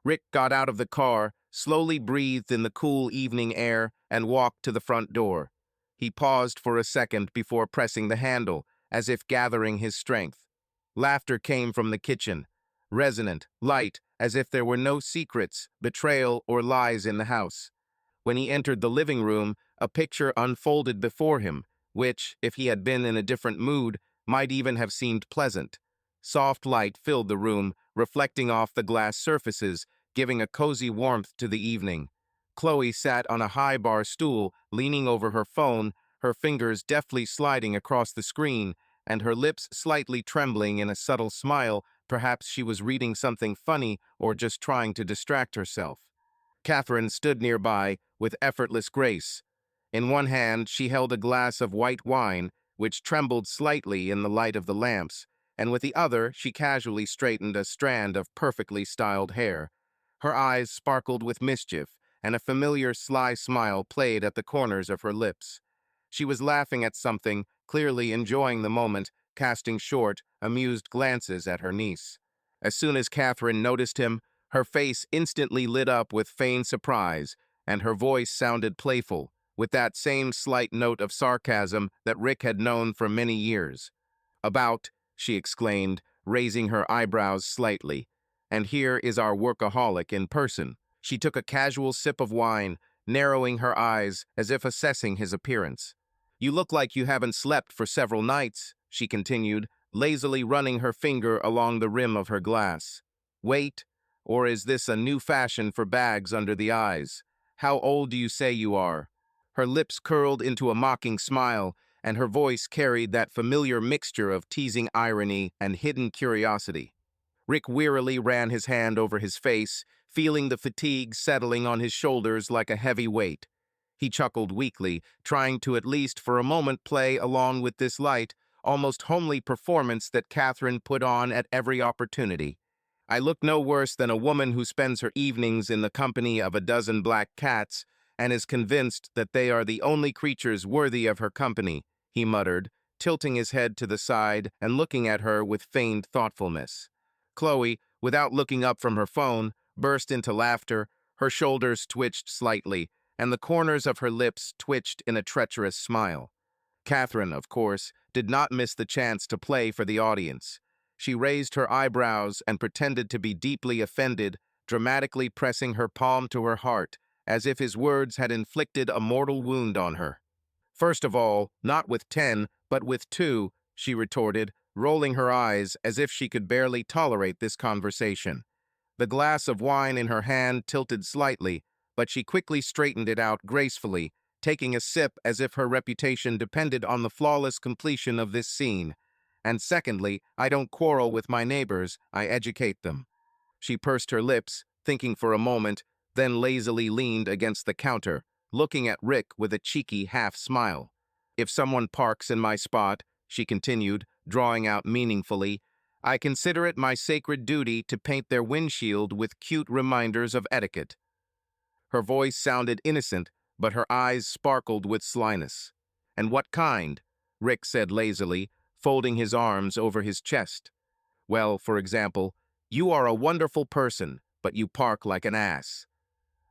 Rick got out of the car, slowly breathed in the cool evening air, and walked to the front door. He paused for a second before pressing the handle, as if gathering his strength. Laughter came from the kitchen, resonant, light, as if there were no secrets, betrayal, or lies in the house. When he entered the living room, a picture unfolded before him, which, if he had been in a different mood, might even have seemed pleasant. Soft light filled the room, reflecting off the glass surfaces, giving a cozy warmth to the evening. Chloe sat on a high bar stool, leaning over her phone, her fingers deftly sliding across the screen, and her lips slightly trembling in a subtle smile. Perhaps she was reading something funny or just trying to distract herself. Catherine stood nearby with effortless grace. In one hand, she held a glass of white wine, which trembled slightly in the light of the lamps, and with the other, she casually straightened a strand of perfectly styled hair. Her eyes sparkled with mischief, and a familiar sly smile played at the corners of her lips. She was laughing at something, clearly enjoying the moment, casting short, amused glances at her niece. As soon as Catherine noticed him, her face instantly lit up with feigned surprise, and her voice sounded playful, with that same slight note of sarcasm that Rick had known for many years. "About," she exclaimed, raising her eyebrows slightly. "And here is our workaholic in person." She took a casual sip of wine, narrowing her eyes as if assessing his appearance. "You look like you haven't slept for several nights," she continued, lazily running her finger along the rim of her glass. "Wait, or is this a new fashion for bags under the eyes? How old do you say you are?" Her lips curled into a mocking smile, and her voice carried that familiar mixture of teasing irony and hidden curiosity. Rick wearily ran his hand over his face, feeling the fatigue settling on his shoulders like a heavy weight. He chuckled weakly, trying to at least for a moment play along with this light, almost homely performance that Catherine put on at every opportunity. "I look no worse than a woman who spends her evenings in the company of a dozen black cats and is convinced that they are the only creatures worthy of her company," he muttered, tilting his head to the side and looking at her with feigned thoughtfulness. Chloe, without looking up from her phone, burst into laughter. Her shoulders twitched slightly, and the corners of her lips twitched in a treacherous smile. Catherine, of course, did not miss the chance to play for the audience. She raised her eyebrows and pretended to be deeply offended, dramatically pressing her palm to her heart, as if his words had inflicted a mortal wound on her. "First of all, not with 10, but with 2, she retorted, rolling her eyes as if she could barely tolerate this conversation. The glass of wine in her hand tilted slightly, but she quickly straightened it out gracefully, taking a sip as if her reputation depended on the flawless completion of this scene. "And secondly, I don't quarrel with my neighbors, I educate them." She pursed her lips, thinking for a moment, then lazily leaned against the counter, looking at Rick with a cheeky half-smile. "If someone parks in my spot," she continued, drawing out meaningfully, "I consider it my sacred duty to paint their windshield with cute reminders of etiquette." Her voice sounded innocent, but her eyes sparkled with slyness. "And what kind?" Rick said lazily, folding his arms over his chest. "Well, for example, you are a wonderful person, but you park like an ass."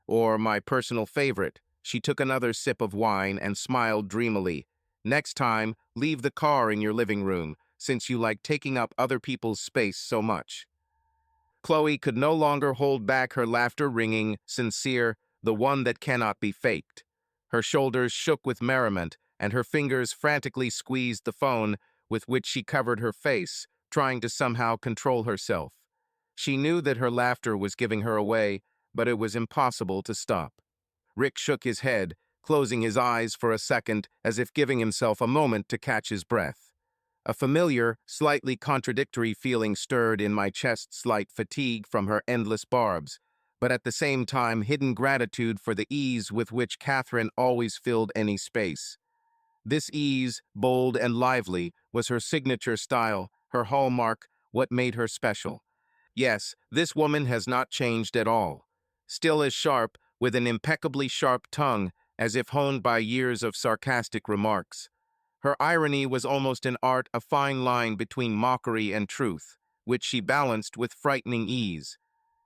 Or my personal favorite, she took another sip of wine and smiled dreamily. "Next time, leave the car in your living room, since you like taking up other people's space so much." Chloe could no longer hold back her laughter, ringing, sincere, the one that cannot be faked. Her shoulders shook with merriment, and her fingers frantically squeezed the phone with which she covered her face, trying to somehow control herself. She knew that her laughter was giving her away, but it was impossible to stop. Rick shook his head, closing his eyes for a second as if giving himself a moment to catch his breath. A familiar, slightly contradictory feeling stirred in my chest, slight fatigue from her endless barbs, but at the same time hidden gratitude for the ease with which Catherine always filled any space. This ease, bold and lively, was her signature style, her hallmark, what made her special. Yes, this woman has not changed at all. Still as sharp, with an impeccably sharp tongue, as if honed by years of sarcastic remarks. Her irony was almost an art, a fine line between mockery and truth, which she balanced with frightening ease.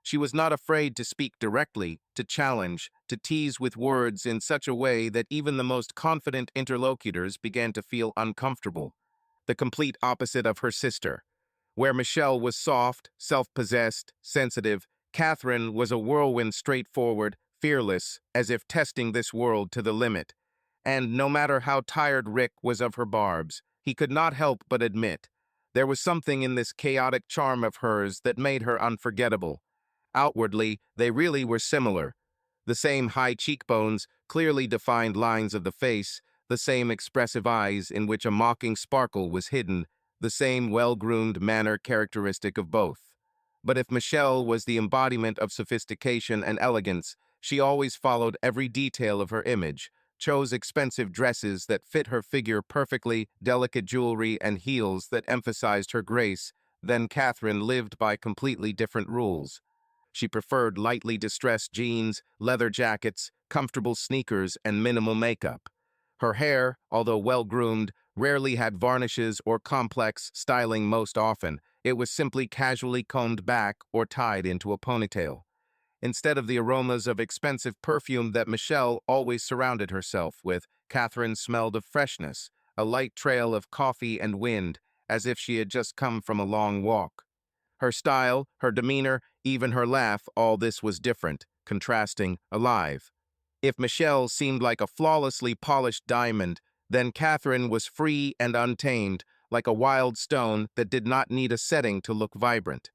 She was not afraid to speak directly, to challenge, to tease with words in such a way that even the most confident interlocutors began to feel uncomfortable. The complete opposite of her sister. Where Michelle was soft, self-possessed, sensitive, Catherine was a whirlwind, straightforward, fearless, as if testing this world to the limit. And no matter how tired Rick was of her barbs, he could not help but admit, there was something in this chaotic charm of hers that made her unforgettable. Outwardly, they really were similar. The same high cheekbones, clearly defined lines of the face, the same expressive eyes in which a mocking sparkle was hidden, the same well-groomed manner characteristic of both. But if Michelle was the embodiment of sophistication and elegance, she always followed every detail of her image, chose expensive dresses that fit her figure perfectly, delicate jewelry and heels that emphasized her grace. Then Catherine lived by completely different rules. She preferred lightly distressed jeans, leather jackets, comfortable sneakers, and minimal makeup. Her hair, although well-groomed, rarely had varnishes or complex styling. Most often, it was simply casually combed back or tied into a ponytail. Instead of the aromas of expensive perfume that Michelle always surrounded herself with, Catherine smelled of freshness, a light trail of coffee and wind, as if she had just come from a long walk. Her style, her demeanor, even her laugh, all this was different, contrasting, alive. If Michelle seemed like a flawlessly polished diamond, then Catherine was free and untamed, like a wild stone that did not need a setting to look vibrant.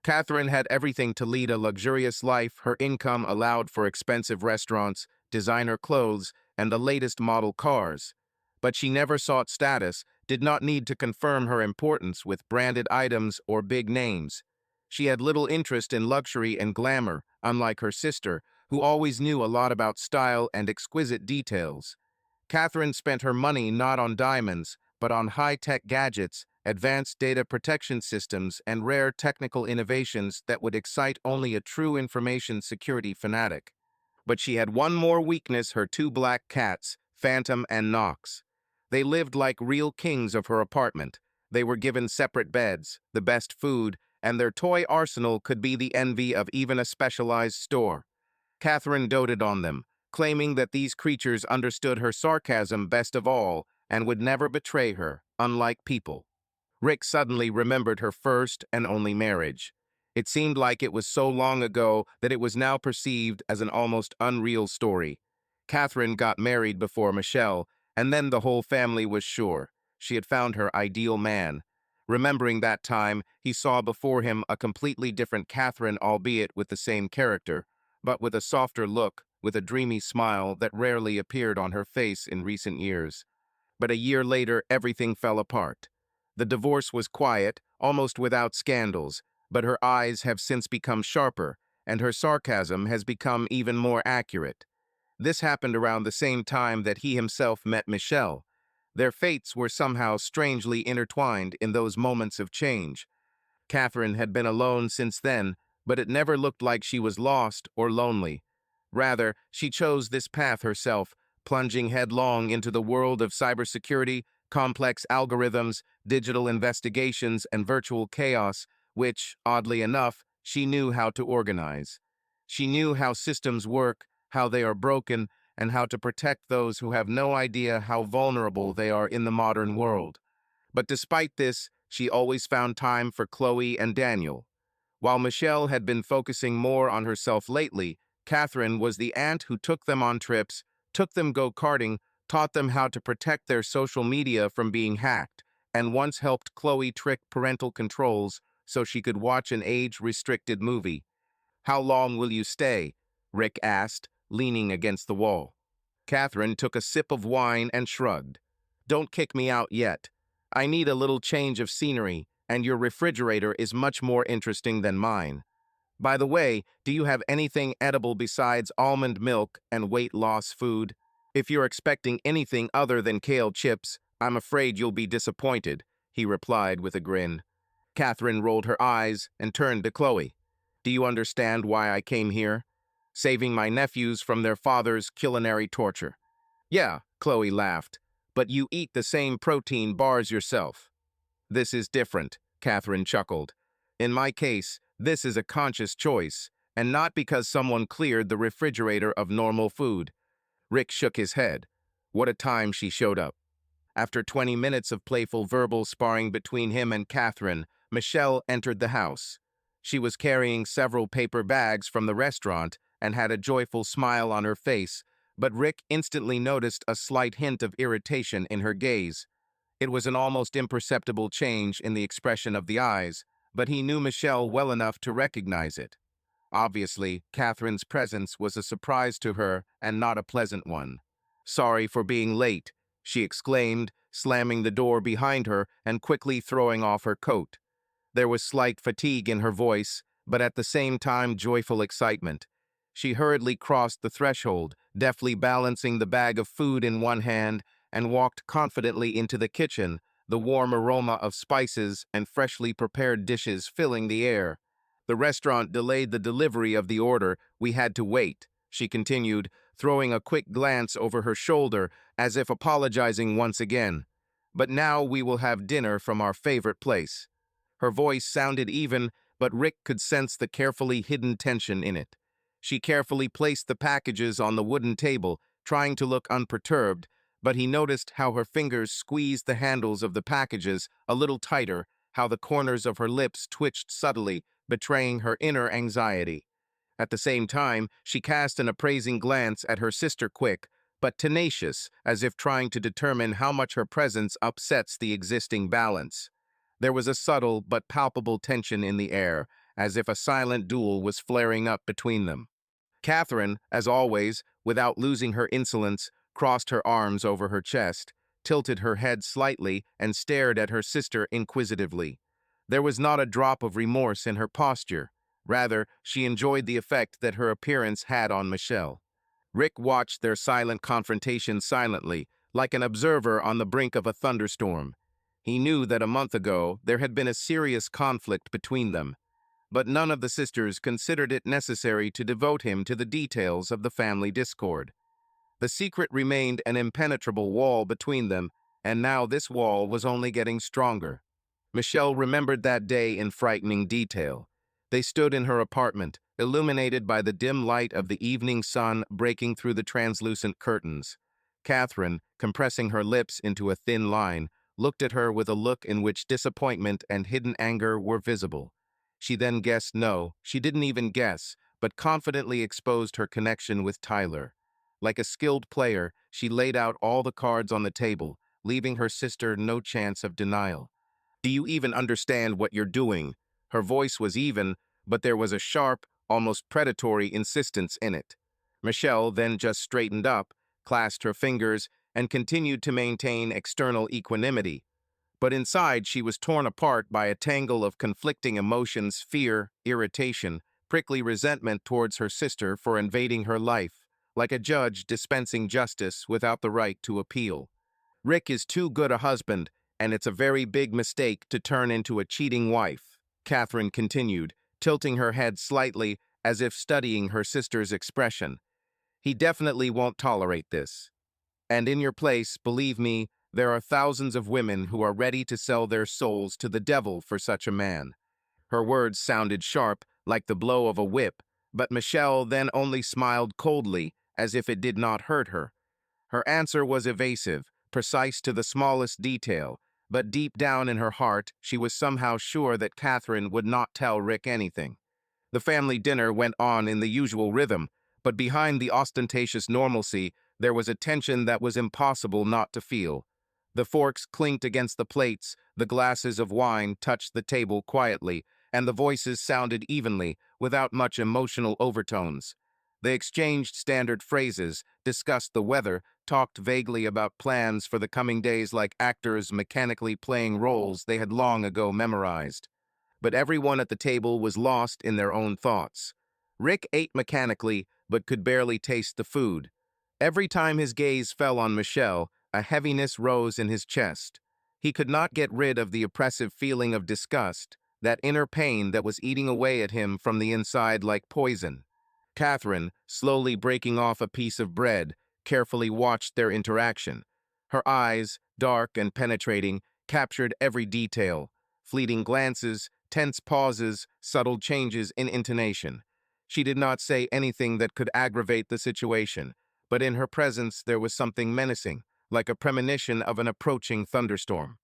Catherine had everything to lead a luxurious life. Her income allowed for expensive restaurants, designer clothes, and the latest model cars. But she never sought status, did not need to confirm her importance with branded items or big names. She had little interest in luxury and glamour, unlike her sister, who always knew a lot about style and exquisite details. Catherine spent her money not on diamonds, but on high-tech gadgets, advanced data protection systems, and rare technical innovations that would excite only a true information security fanatic. But she had one more weakness: her two black cats, Phantom and Knox. They lived like real kings of her apartment. They were given separate beds, the best food, and their toy arsenal could be the envy of even a specialized store. Catherine doted on them, claiming that these creatures understood her sarcasm best of all and would never betray her, unlike people. Rick suddenly remembered her first and only marriage. It seemed like it was so long ago that it was now perceived as an almost unreal story. Catherine got married before Michelle, and then the whole family was sure she had found her ideal man. Remembering that time, he saw before him a completely different Catherine, albeit with the same character, but with a softer look, with a dreamy smile that rarely appeared on her face in recent years. But a year later, everything fell apart. The divorce was quiet, almost without scandals, but her eyes have since become sharper, and her sarcasm has become even more accurate. This happened around the same time that he himself met Michelle. Their fates were somehow strangely intertwined in those moments of change. Catherine had been alone since then, but it never looked like she was lost or lonely. Rather, she chose this path herself, plunging headlong into the world of cybersecurity, complex algorithms, digital investigations, and virtual chaos, which, oddly enough, she knew how to organize. She knew how systems work, how they are broken, and how to protect those who have no idea how vulnerable they are in the modern world. But despite this, she always found time for Chloe and Daniel. While Michelle had been focusing more on herself lately, Catherine was the aunt who took them on trips, took them go-karting, taught them how to protect their social media from being hacked, and once helped Chloe trick parental controls, so she could watch an age-restricted movie. "How long will you stay?" Rick asked, leaning against the wall. Catherine took a sip of wine and shrugged. "Don't kick me out yet. I need a little change of scenery, and your refrigerator is much more interesting than mine. By the way, do you have anything edible besides almond milk and weight loss food? If you're expecting anything other than kale chips, I'm afraid you'll be disappointed," he replied with a grin. Catherine rolled her eyes and turned to Chloe. "Do you understand why I came here? Saving my nephews from their father's culinary torture." "Yeah," Chloe laughed, "but you eat the same protein bars yourself." "This is different," Catherine chuckled. "In my case, this is a conscious choice, and not because someone cleared the refrigerator of normal food." Rick shook his head. What a time she showed up. After 20 minutes of playful verbal sparring between him and Catherine, Michelle entered the house. She was carrying several paper bags from the restaurant and had a joyful smile on her face, but Rick instantly noticed a slight hint of irritation in her gaze. It was an almost imperceptible change in the expression of the eyes, but he knew Michelle well enough to recognize it. Obviously, Catherine's presence was a surprise to her and not a pleasant one. "Sorry for being late," she exclaimed, slamming the door behind her and quickly throwing off her coat. There was slight fatigue in her voice, but at the same time joyful excitement. She hurriedly crossed the threshold, deftly balancing the bag of food in one hand, and walked confidently into the kitchen, the warm aroma of spices and freshly prepared dishes filling the air. "The restaurant delayed the delivery of the order. We had to wait," she continued, throwing a quick glance over her shoulder, as if apologizing once again. "But now we will have dinner from our favorite place." Her voice sounded even, but Rick could sense the carefully hidden tension in it. She carefully placed the packages on the wooden table, trying to look unperturbed, but he noticed how her fingers squeezed the handles of the packages a little tighter, how the corners of her lips twitched subtly, betraying her inner anxiety. At the same time, she cast an appraising glance at her sister, quick but tenacious, as if trying to determine how much her presence upsets the existing balance. There was a subtle but palpable tension in the air, as if a silent duel was flaring up between them. Catherine, as always, without losing her insolence, crossed her arms over her chest, tilted her head slightly, and stared at her sister inquisitively. There was not a drop of remorse in her posture. Rather, she enjoyed the effect that her appearance had on Michelle. Rick watched their silent confrontation silently, like an observer on the brink of a thunderstorm. He knew that a month ago there had been a serious conflict between them, but none of the sisters considered it necessary to devote him to the details of the family discord. The secret remained an impenetrable wall between them, and now this wall was only getting stronger. Michelle remembered that day in frightening detail. They stood in her apartment, illuminated by the dim light of the evening sun breaking through the translucent curtains. Catherine, compressing her lips into a thin line, looked at her with a look in which disappointment and hidden anger were visible. She then guessed no, she didn't even guess, but confidently exposed her connection with Tyler. Like a skilled player, she laid out all the cards on the table, leaving her sister no chance of denial. "Do you even understand what you're doing?" Her voice was even, but there was a sharp, almost predatory insistence in it. Michelle then just straightened up, clasped her fingers, and continued to maintain external equanimity. But inside, she was torn apart by a tangle of conflicting emotions: fear, irritation, prickly resentment towards her sister for invading her life, like a judge dispensing justice without the right to appeal. "Rick is too good a husband, and it's a very big mistake to turn into a cheating wife," Catherine continued, tilting her head slightly as if studying her sister's expression. "He definitely won't tolerate this. And in your place, believe me, there are thousands of women who are ready to sell their souls to the devil for such a man." Her words sounded sharp, like the blow of a whip, but Michelle then only smiled coldly, as if it did not hurt her. Her answer was evasive, precise to the smallest detail, but deep down in her heart, she was somehow sure that Catherine would not tell Rick anything. The family dinner went on in the usual rhythm, but behind the ostentatious normalcy, there was a tension that was impossible not to feel. The forks clinked against the plates, the glasses of wine touched the table quietly, and the voices sounded evenly, without much emotional overtones. They exchanged standard phrases, discussed the weather, talked vaguely about plans for the coming days like actors mechanically playing roles they had long ago memorized. But everyone at the table was lost in their own thoughts. Rick ate mechanically, but could barely taste the food. Every time his gaze fell on Michelle, a heaviness rose in his chest. He could not get rid of the oppressive feeling of disgust, that inner pain that was eating away at him from the inside like poison. Catherine, slowly breaking off a piece of bread, carefully watched their interaction. Her eyes, dark and penetrating, captured every detail. Fleeting glances, tense pauses, subtle changes in intonation. She did not say anything that could aggravate the situation, but in her presence there was something menacing, like a premonition of an approaching thunderstorm.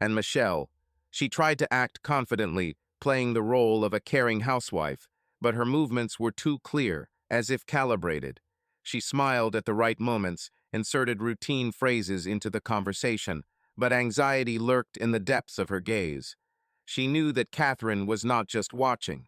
And Michelle, she tried to act confidently, playing the role of a caring housewife, but her movements were too clear, as if calibrated. She smiled at the right moments, inserted routine phrases into the conversation, but anxiety lurked in the depths of her gaze. She knew that Catherine was not just watching.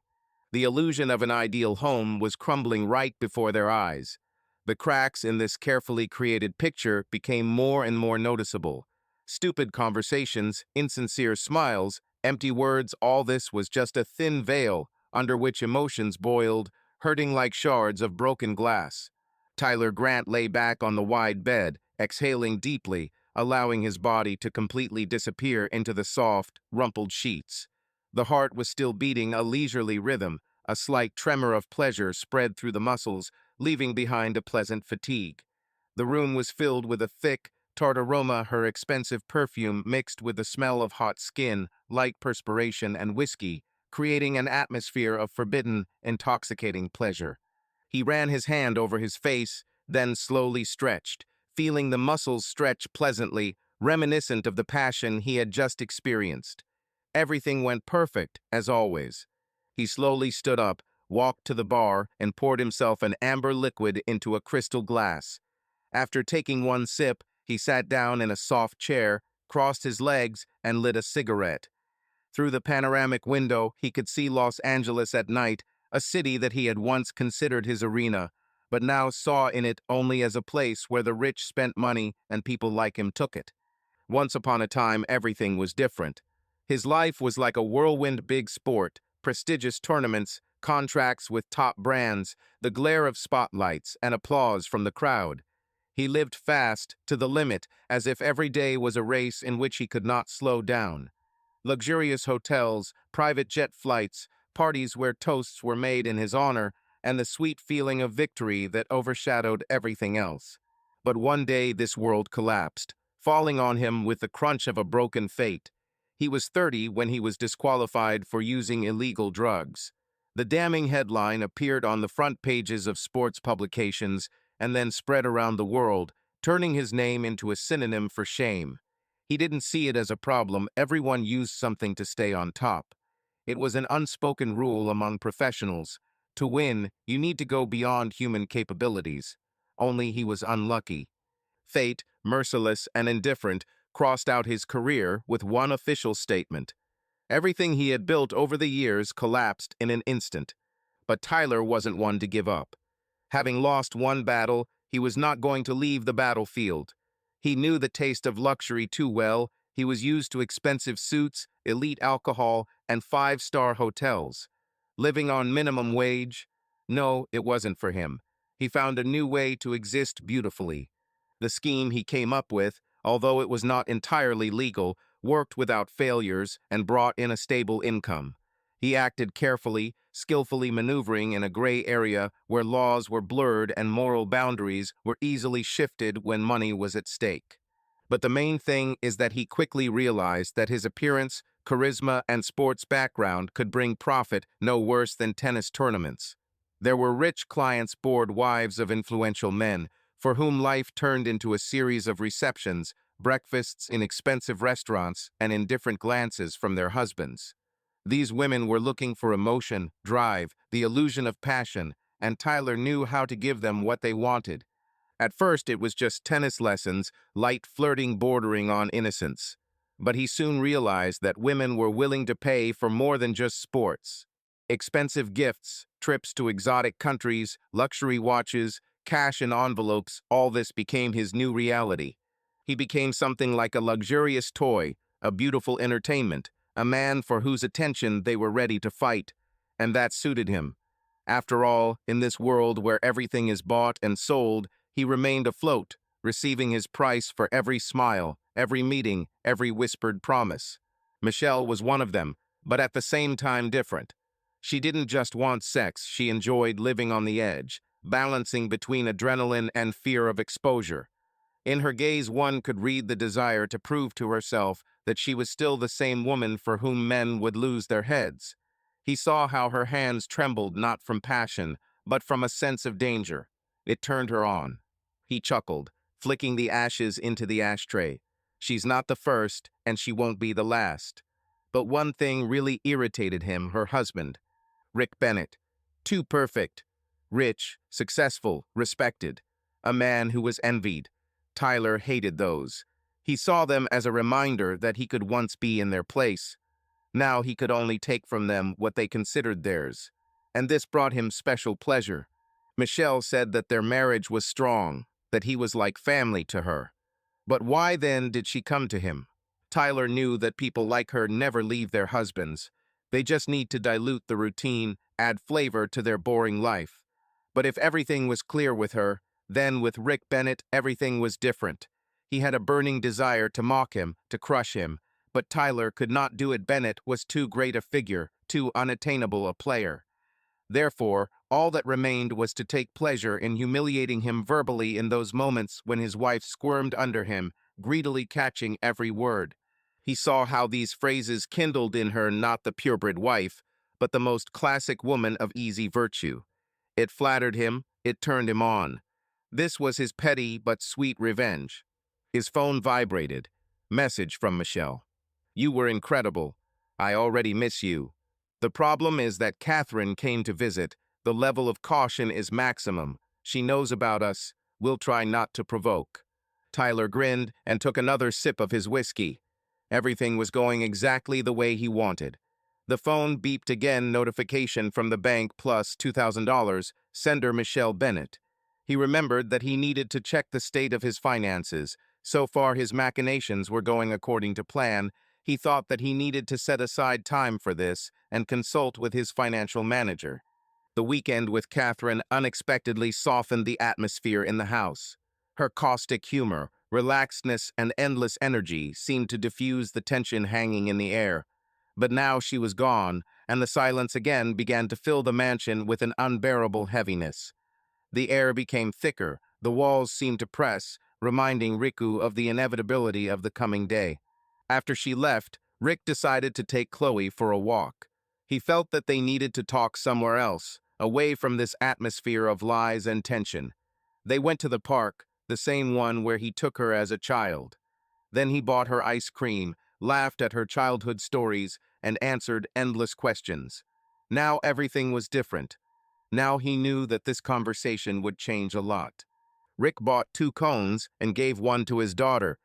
The illusion of an ideal home was crumbling right before their eyes. The cracks in this carefully created picture became more and more noticeable. Stupid conversations, insincere smiles, empty words, all this was just a thin veil under which emotions boiled, hurting like shards of broken glass. Tyler Grant lay back on the wide bed, exhaling deeply, allowing his body to completely disappear into the soft, rumpled sheets. The heart was still beating a leisurely rhythm, a slight tremor of pleasure spread through the muscles, leaving behind a pleasant fatigue. The room was filled with a thick, tart aroma, her expensive perfume mixed with the smell of hot skin, light perspiration, and whiskey, creating an atmosphere of forbidden, intoxicating pleasure. He ran his hand over his face, then slowly stretched, feeling the muscles stretch pleasantly, reminiscent of the passion he had just experienced. Everything went perfect, as always. He slowly stood up, walked to the bar, and poured himself an amber liquid into a crystal glass. After taking one sip, he sat down in a soft chair, crossed his legs, and lit a cigarette. Through the panoramic window, he could see Los Angeles at night, a city that he had once considered his arena, but now saw in it only as a place where the rich spent money and people like him took it. Once upon a time, everything was different. His life was like a whirlwind big sport, prestigious tournaments, contracts with top brands, the glare of spotlights, and applause from the crowd. He lived fast, to the limit, as if every day was a race in which he could not slow down. Luxurious hotels, private jet flights, parties where toasts were made in his honor, and the sweet feeling of victory that overshadowed everything else. But one day this world collapsed, falling on him with the crunch of a broken fate. He was 30 when he was disqualified for using illegal drugs. The damning headline appeared on the front pages of sports publications and then spread around the world, turning his name into a synonym for shame. He didn't see it as a problem. Everyone used something to stay on top. It was an unspoken rule among professionals. To win, you need to go beyond human capabilities. Only he was unlucky. Fate, merciless and indifferent, crossed out his career with one official statement. Everything he had built over the years collapsed in an instant. But Tyler wasn't one to give up. Having lost one battle, he was not going to leave the battlefield. He knew the taste of luxury too well. He was used to expensive suits, elite alcohol, and five-star hotels. Living on minimum wage? No, it wasn't for him. He found a new way to exist beautifully. The scheme he came up with, although it was not entirely legal, worked without failures and brought in a stable income. He acted carefully, skillfully maneuvering in a gray area where laws were blurred and moral boundaries were easily shifted when money was at stake. But the main thing is that he quickly realized that his appearance, charisma, and sports background could bring profit no worse than tennis tournaments. There were rich clients bored wives of influential men, for whom life turned into a series of receptions, breakfasts in expensive restaurants, and indifferent glances from their husbands. These women were looking for emotion, drive, the illusion of passion, and Tyler knew how to give them what they wanted. At first, it was just tennis lessons, light flirting bordering on innocence. But he soon realized that women were willing to pay for more than just sports. Expensive gifts, trips to exotic countries, luxury watches, cash in envelopes, all this became his new reality. He became something like a luxurious toy, a beautiful entertainment, a man for whose attention they were ready to fight, and that suited him. After all, in this world where everything is bought and sold, he remained afloat, receiving his price for every smile, every meeting, every whispered promise. Michelle was one of them, but at the same time different. She didn't just want sex, she enjoyed living on the edge, balancing between adrenaline and fear of exposure. In her gaze one could read the desire to prove to herself that she was still the same woman for whom men would lose their heads. He saw how her hands trembled not from passion, but from a sense of danger. It turned her on. He chuckled, flicking the ashes into the ashtray. She's not the first, and she won't be the last. But one thing really irritated him, her husband. Rick Bennett. Too perfect. Rich, successful, respected. A man who was envied. Tyler hated those. He saw them as a reminder that he could once be in their place. Now he could only take from them what they considered theirs. And this brought him special pleasure. Michelle said that their marriage was strong, that he was like family to her. But why then did she come to him? Tyler knew that people like her never leave their husbands. They just need to dilute the routine, add flavor to their boring life. But if everything was clear with her, then with Rick Bennett everything was different. He had a burning desire to mock him, to crush him, but Tyler could not do it. Bennett was too great a figure, too unattainable a player. Therefore, all that remained was to take pleasure in humiliating him verbally in those moments when his wife squirmed under him, greedily catching every word. He saw how these phrases kindled in her not the purebred wife, but the most classic woman of easy virtue. It flattered him, it turned him on. This was his petty but sweet revenge. His phone vibrated. Message from Michelle. You were incredible. I already miss you. The problem is that Catherine came to visit. The level of caution is maximum. She knows about us. We'll try not to provoke. Tyler grinned and took another sip of his whiskey. Everything was going exactly the way he wanted. The phone beeped again, notification from the bank plus $2,000, sender Michelle Bennett. He remembered that he needed to check the state of his finances. So far his machinations were going according to plan. He thought that he needed to set aside time for this and consult with his financial manager. The weekend with Catherine unexpectedly softened the atmosphere in the house. Her caustic humor, relaxedness, and endless energy seemed to diffuse the tension hanging in the air. But now she was gone, and the silence again began to fill the mansion with an unbearable heaviness. The air became thicker, the walls seemed to press, reminding Riku of the inevitability of the coming day. After she left, Rick decided to take Chloe for a walk. He felt that they needed to talk somewhere else, away from this atmosphere of lies and tension. They went to the park, the same one where he took her as a child. Then he bought her ice cream, laughed at her childhood stories, and answered endless questions. Now everything was different. Now he knew that this conversation would change a lot. Rick bought 2 cones and gave one to his daughter.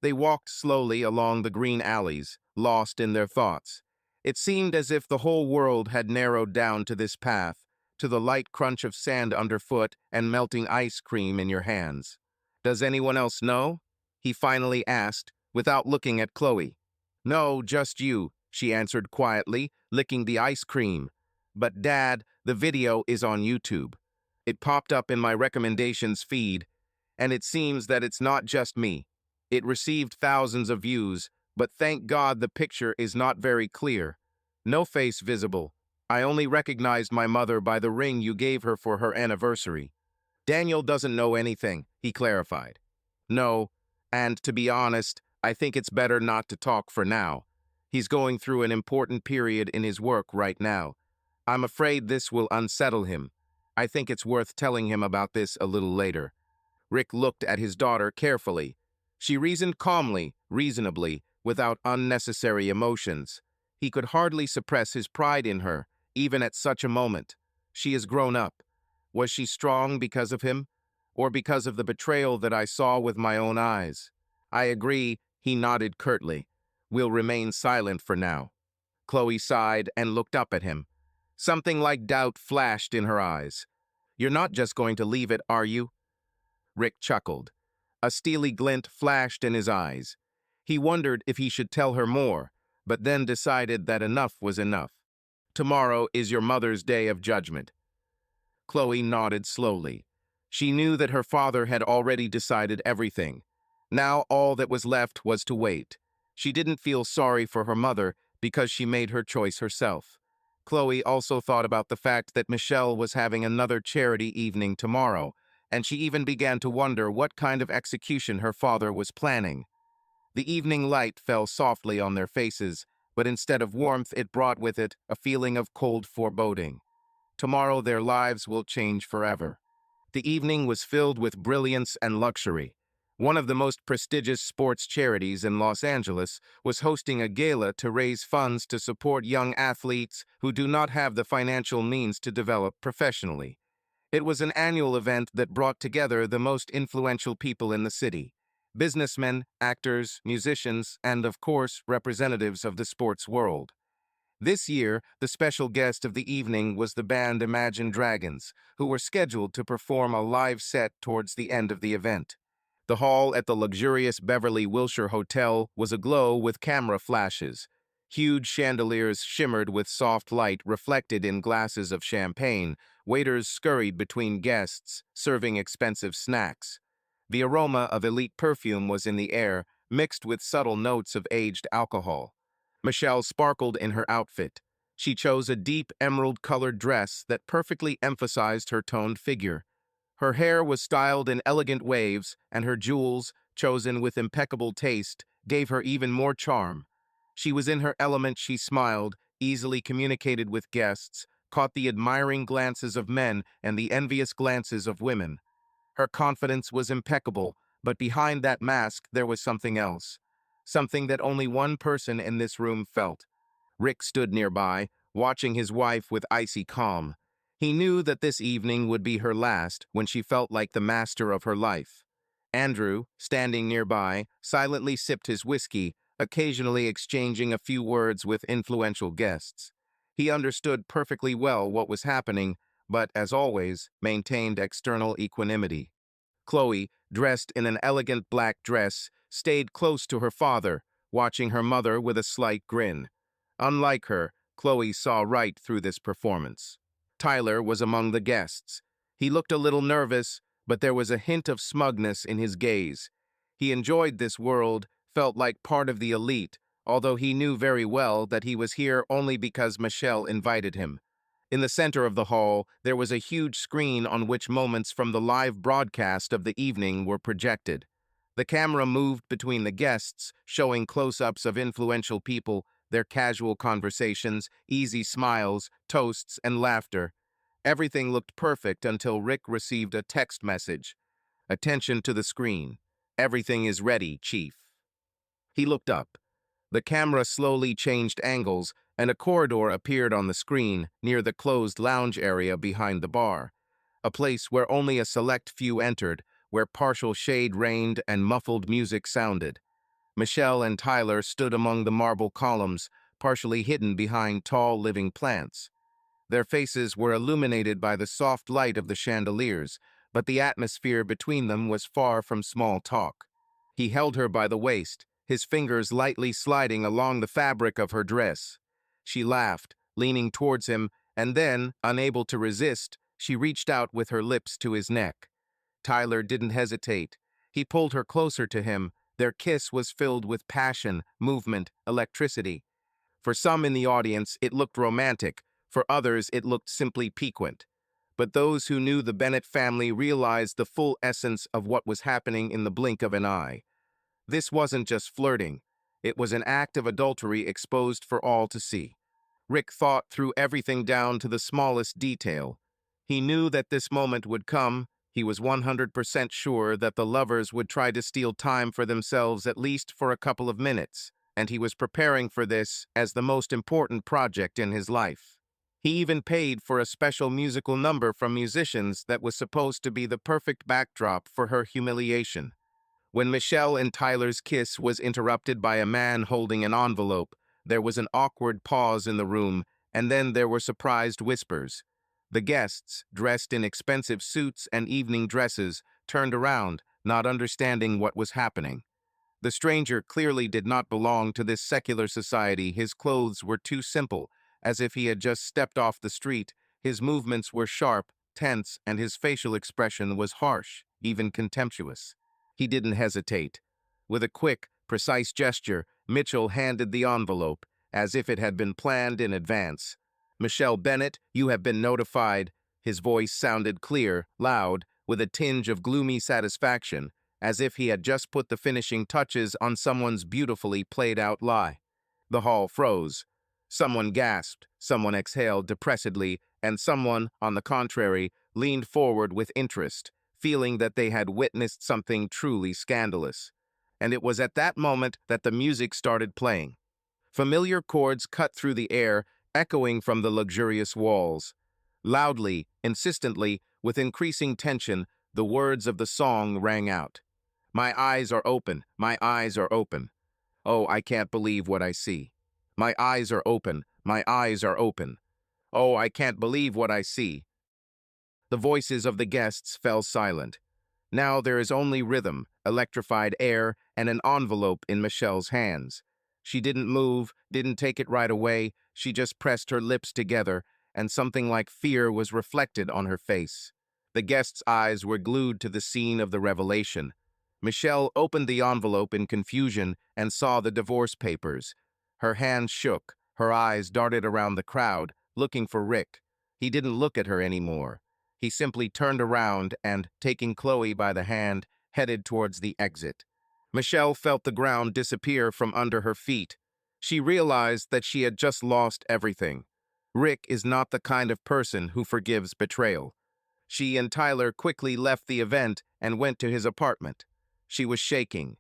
They walked slowly along the green alleys, lost in their thoughts. It seemed as if the whole world had narrowed down to this path, to the light crunch of sand underfoot and melting ice cream in your hands. Does anyone else know? He finally asked, without looking at Chloe. No, just you, she answered quietly, licking the ice cream. But Dad, the video is on YouTube. It popped up in my recommendations feed, and it seems that it's not just me. It received thousands of views, but thank God the picture is not very clear. No face visible. I only recognized my mother by the ring you gave her for her anniversary. Daniel doesn't know anything, he clarified. No, and to be honest, I think it's better not to talk for now. He's going through an important period in his work right now. I'm afraid this will unsettle him. I think it's worth telling him about this a little later. Rick looked at his daughter carefully. She reasoned calmly, reasonably, without unnecessary emotions. He could hardly suppress his pride in her, even at such a moment. She has grown up. Was she strong because of him? Or because of the betrayal that I saw with my own eyes? I agree, he nodded curtly. We'll remain silent for now." Chloe sighed and looked up at him. Something like doubt flashed in her eyes. "You're not just going to leave it, are you?" Rick chuckled. A steely glint flashed in his eyes. He wondered if he should tell her more, but then decided that enough was enough. "Tomorrow is your mother's day of judgment." Chloe nodded slowly. She knew that her father had already decided everything. Now all that was left was to wait. She didn't feel sorry for her mother because she made her choice herself. Chloe also thought about the fact that Michelle was having another charity evening tomorrow, and she even began to wonder what kind of execution her father was planning. The evening light fell softly on their faces, but instead of warmth it brought with it a feeling of cold foreboding. Tomorrow their lives will change forever. The evening was filled with brilliance and luxury. One of the most prestigious sports charities in Los Angeles was hosting a gala to raise funds to support young athletes who do not have the financial means to develop professionally. It was an annual event that brought together the most influential people in the city: businessmen, actors, musicians, and, of course, representatives of the sports world. This year, the special guest of the evening was the band Imagine Dragons, who were scheduled to perform a live set towards the end of the event. The hall at the luxurious Beverly Wilshire Hotel was aglow with camera flashes. Huge chandeliers shimmered with soft light reflected in glasses of champagne. Waiters scurried between guests, serving expensive snacks. The aroma of elite perfume was in the air, mixed with subtle notes of aged alcohol. Michelle sparkled in her outfit. She chose a deep emerald-colored dress that perfectly emphasized her toned figure. Her hair was styled in elegant waves, and her jewels, chosen with impeccable taste, gave her even more charm. She was in her element. She smiled, easily communicated with guests, caught the admiring glances of men and the envious glances of women. Her confidence was impeccable, but behind that mask there was something else. Something that only one person in this room felt. Rick stood nearby, watching his wife with icy calm. He knew that this evening would be her last when she felt like the master of her life. Andrew, standing nearby, silently sipped his whiskey, occasionally exchanging a few words with influential guests. He understood perfectly well what was happening, but, as always, maintained external equanimity. Chloe, dressed in an elegant black dress, stayed close to her father, watching her mother with a slight grin. Unlike her, Chloe saw right through this performance. Tyler was among the guests. He looked a little nervous, but there was a hint of smugness in his gaze. He enjoyed this world, felt like part of the elite, although he knew very well that he was here only because Michelle invited him. In the center of the hall, there was a huge screen on which moments from the live broadcast of the evening were projected. The camera moved between the guests, showing close-ups of influential people, their casual conversations, easy smiles, toasts, and laughter. Everything looked perfect until Rick received a text message. "Attention to the screen. Everything is ready, Chief." He looked up. The camera slowly changed angles, and a corridor appeared on the screen near the closed lounge area behind the bar, a place where only a select few entered, where partial shade reigned and muffled music sounded. Michelle and Tyler stood among the marble columns, partially hidden behind tall living plants. Their faces were illuminated by the soft light of the chandeliers, but the atmosphere between them was far from small talk. He held her by the waist, his fingers lightly sliding along the fabric of her dress. She laughed, leaning towards him, and then, unable to resist, she reached out with her lips to his neck. Tyler didn't hesitate. He pulled her closer to him. Their kiss was filled with passion, movement, electricity. For some in the audience, it looked romantic. For others, it looked simply piquant. But those who knew the Bennett family realized the full essence of what was happening in the blink of an eye. This wasn't just flirting. It was an act of adultery exposed for all to see. Rick thought through everything down to the smallest detail. He knew that this moment would come. He was 100% sure that the lovers would try to steal time for themselves at least for a couple of minutes, and he was preparing for this as the most important project in his life. He even paid for a special musical number from musicians that was supposed to be the perfect backdrop for her humiliation. When Michelle and Tyler's kiss was interrupted by a man holding an envelope, there was an awkward pause in the room, and then there were surprised whispers. The guests, dressed in expensive suits and evening dresses, turned around, not understanding what was happening. The stranger clearly did not belong to this secular society. His clothes were too simple, as if he had just stepped off the street. His movements were sharp, tense, and his facial expression was harsh, even contemptuous. He didn't hesitate. With a quick, precise gesture, Mitchell handed the envelope, as if it had been planned in advance. "Michelle Bennett, you have been notified." His voice sounded clear, loud, with a tinge of gloomy satisfaction, as if he had just put the finishing touches on someone's beautifully played-out lie. The hall froze. Someone gasped, someone exhaled depressedly, and someone, on the contrary, leaned forward with interest, feeling that they had witnessed something truly scandalous. And it was at that moment that the music started playing. Familiar chords cut through the air, echoing from the luxurious walls. Loudly, insistently, with increasing tension, the words of the song rang out. "My eyes are open, my eyes are open. Oh, I can't believe what I see. My eyes are open, my eyes are open. Oh, I can't believe what I see." The voices of the guests fell silent. Now there is only rhythm, electrified air, and an envelope in Michelle's hands. She didn't move, didn't take it right away. She just pressed her lips together, and something like fear was reflected on her face. The guests' eyes were glued to the scene of the revelation. Michelle opened the envelope in confusion and saw the divorce papers. Her hands shook, her eyes darted around the crowd, looking for Rick. He didn't look at her anymore. He simply turned around and, taking Chloe by the hand, headed towards the exit. Michelle felt the ground disappear from under her feet. She realized that she had just lost everything. Rick is not the kind of person who forgives betrayal. She and Tyler quickly left the event and went to his apartment. She was shaking.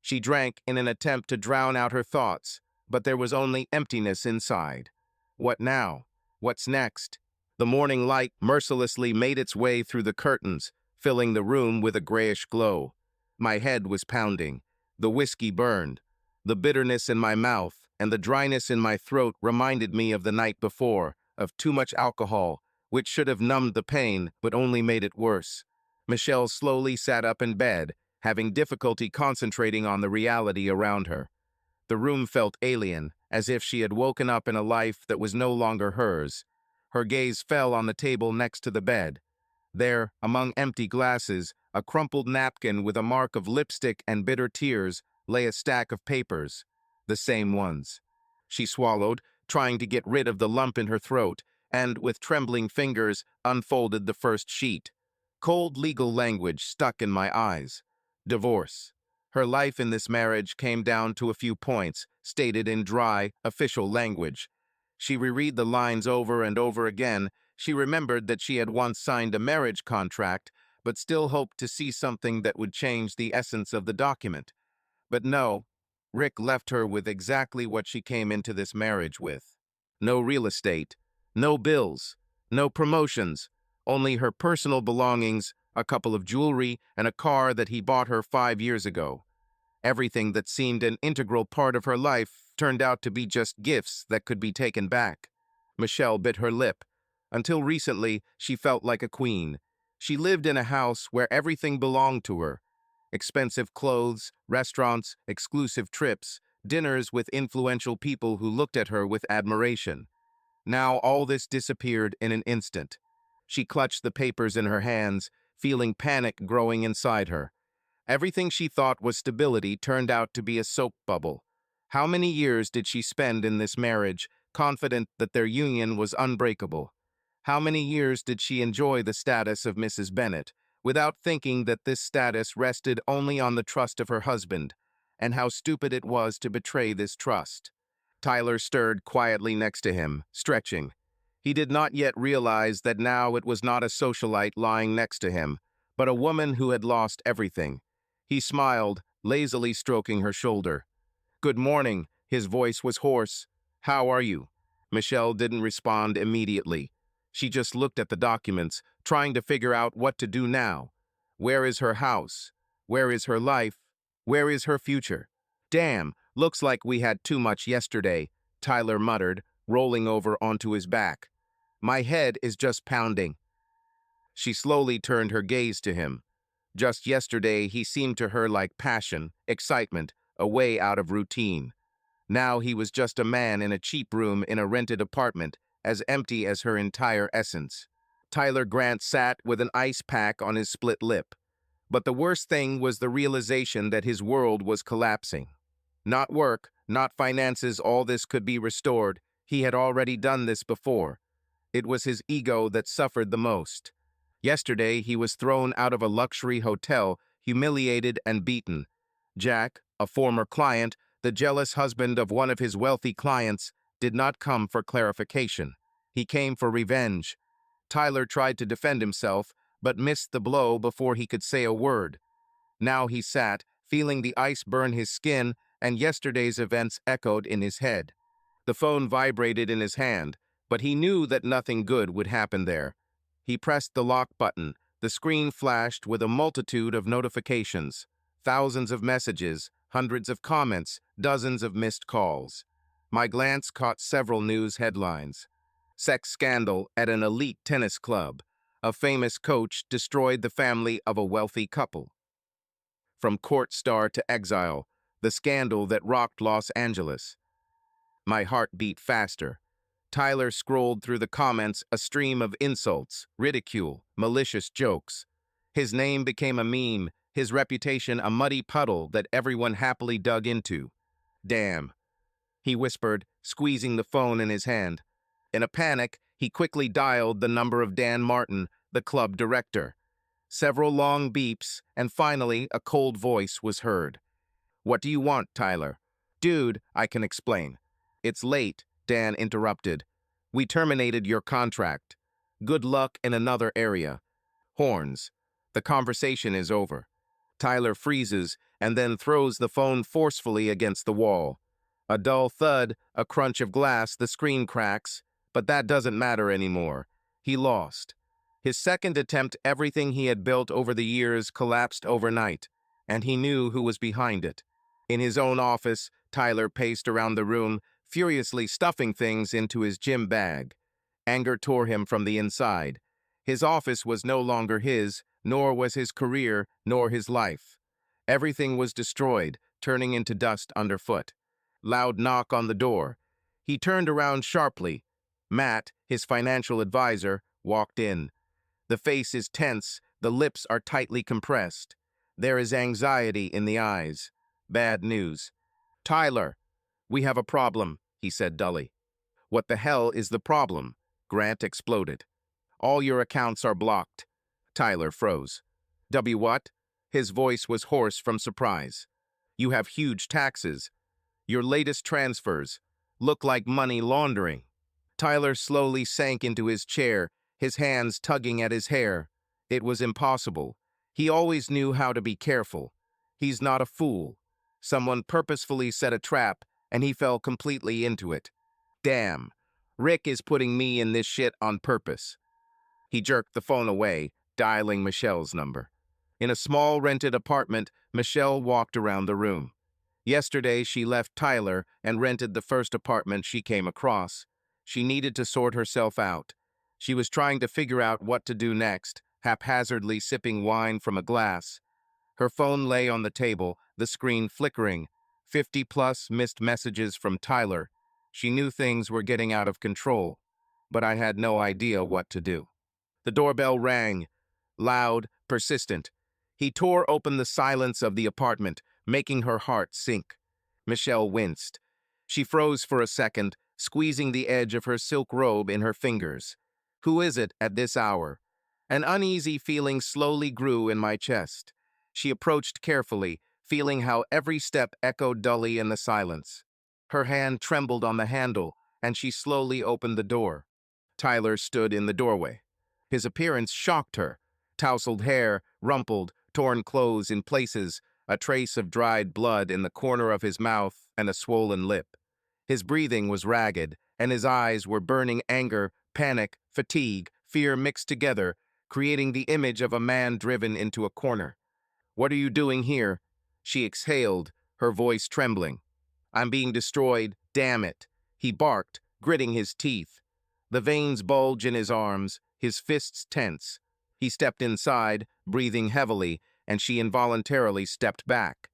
She drank in an attempt to drown out her thoughts, but there was only emptiness inside. What now? What's next? The morning light mercilessly made its way through the curtains, filling the room with a grayish glow. My head was pounding. The whiskey burned. The bitterness in my mouth and the dryness in my throat reminded me of the night before, of too much alcohol, which should have numbed the pain but only made it worse. Michelle slowly sat up in bed, having difficulty concentrating on the reality around her. The room felt alien, as if she had woken up in a life that was no longer hers. Her gaze fell on the table next to the bed. There, among empty glasses, a crumpled napkin with a mark of lipstick and bitter tears, lay a stack of papers. The same ones. She swallowed, trying to get rid of the lump in her throat, and, with trembling fingers, unfolded the first sheet. Cold legal language stuck in my eyes. Divorce. Her life in this marriage came down to a few points, stated in dry, official language. She reread the lines over and over again. She remembered that she had once signed a marriage contract, but still hoped to see something that would change the essence of the document. But no, Rick left her with exactly what she came into this marriage with. No real estate, no bills, no promotions, only her personal belongings, a couple of jewelry, and a car that he bought her 5 years ago. Everything that seemed an integral part of her life turned out to be just gifts that could be taken back. Michelle bit her lip. Until recently, she felt like a queen. She lived in a house where everything belonged to her. Expensive clothes, restaurants, exclusive trips, dinners with influential people who looked at her with admiration. Now all this disappeared in an instant. She clutched the papers in her hands, feeling panic growing inside her. Everything she thought was stability turned out to be a soap bubble. How many years did she spend in this marriage, confident that their union was unbreakable? How many years did she enjoy the status of Mrs. Bennett, without thinking that this status rested only on the trust of her husband, and how stupid it was to betray this trust? Tyler stirred quietly next to him, stretching. He did not yet realize that now it was not a socialite lying next to him, but a woman who had lost everything. He smiled, lazily stroking her shoulder. "Good morning," his voice was hoarse. "How are you?" Michelle didn't respond immediately. She just looked at the documents, trying to figure out what to do now. Where is her house? Where is her life? Where is her future? Damn, looks like we had too much yesterday, Tyler muttered, rolling over onto his back. My head is just pounding. She slowly turned her gaze to him. Just yesterday, he seemed to her like passion, excitement, a way out of routine. Now he was just a man in a cheap room in a rented apartment, as empty as her entire essence. Tyler Grant sat with an ice pack on his split lip. But the worst thing was the realization that his world was collapsing. Not work, not finances, all this could be restored. He had already done this before. It was his ego that suffered the most. Yesterday, he was thrown out of a luxury hotel, humiliated and beaten. Jack, a former client, the jealous husband of one of his wealthy clients, did not come for clarification. He came for revenge. Tyler tried to defend himself, but missed the blow before he could say a word. Now he sat, feeling the ice burn his skin, and yesterday's events echoed in his head. The phone vibrated in his hand, but he knew that nothing good would happen there. He pressed the lock button. The screen flashed with a multitude of notifications. Thousands of messages, hundreds of comments, dozens of missed calls. My glance caught several news headlines. Sex scandal at an elite tennis club. A famous coach destroyed the family of a wealthy couple. From court star to exile, the scandal that rocked Los Angeles. My heart beat faster. Tyler scrolled through the comments, a stream of insults, ridicule, malicious jokes. His name became a meme, his reputation a muddy puddle that everyone happily dug into. Damn, he whispered, squeezing the phone in his hand. In a panic, he quickly dialed the number of Dan Martin, the club director. Several long beeps, and finally a cold voice was heard. What do you want, Tyler? Dude, I can explain. It's late, Dan interrupted. We terminated your contract. Good luck in another area. Horns. The conversation is over. Tyler freezes and then throws the phone forcefully against the wall. A dull thud, a crunch of glass, the screen cracks, but that doesn't matter anymore. He lost. His second attempt, everything he had built over the years collapsed overnight, and he knew who was behind it. In his own office, Tyler paced around the room, furiously stuffing things into his gym bag. Anger tore him from the inside. His office was no longer his, nor was his career, nor his life. Everything was destroyed, turning into dust underfoot. Loud knock on the door. He turned around sharply. Matt, his financial advisor, walked in. The face is tense, the lips are tightly compressed. There is anxiety in the eyes. Bad news. Tyler, we have a problem, he said dully. What the hell is the problem? Grant exploded. All your accounts are blocked. Tyler froze. What? His voice was hoarse from surprise. You have huge taxes. Your latest transfers look like money laundering. Tyler slowly sank into his chair, his hands tugging at his hair. It was impossible. He always knew how to be careful. He's not a fool. Someone purposefully set a trap, and he fell completely into it. Damn, Rick is putting me in this shit on purpose. He jerked the phone away, dialing Michelle's number. In a small rented apartment, Michelle walked around the room. Yesterday, she left Tyler and rented the first apartment she came across. She needed to sort herself out. She was trying to figure out what to do next, haphazardly sipping wine from a glass. Her phone lay on the table, the screen flickering. 50+ missed messages from Tyler. She knew things were getting out of control, but I had no idea what to do. The doorbell rang, loud, persistent. He tore open the silence of the apartment, making her heart sink. Michelle winced. She froze for a second, squeezing the edge of her silk robe in her fingers. Who is it at this hour? An uneasy feeling slowly grew in my chest. She approached carefully, feeling how every step echoed dully in the silence. Her hand trembled on the handle, and she slowly opened the door. Tyler stood in the doorway. His appearance shocked her. Tousled hair, rumpled, torn clothes in places, a trace of dried blood in the corner of his mouth, and a swollen lip. His breathing was ragged, and his eyes were burning anger, panic, fatigue, fear mixed together, creating the image of a man driven into a corner. What are you doing here? She exhaled, her voice trembling. I'm being destroyed, damn it, he barked, gritting his teeth. The veins bulge in his arms, his fists tense. He stepped inside, breathing heavily, and she involuntarily stepped back.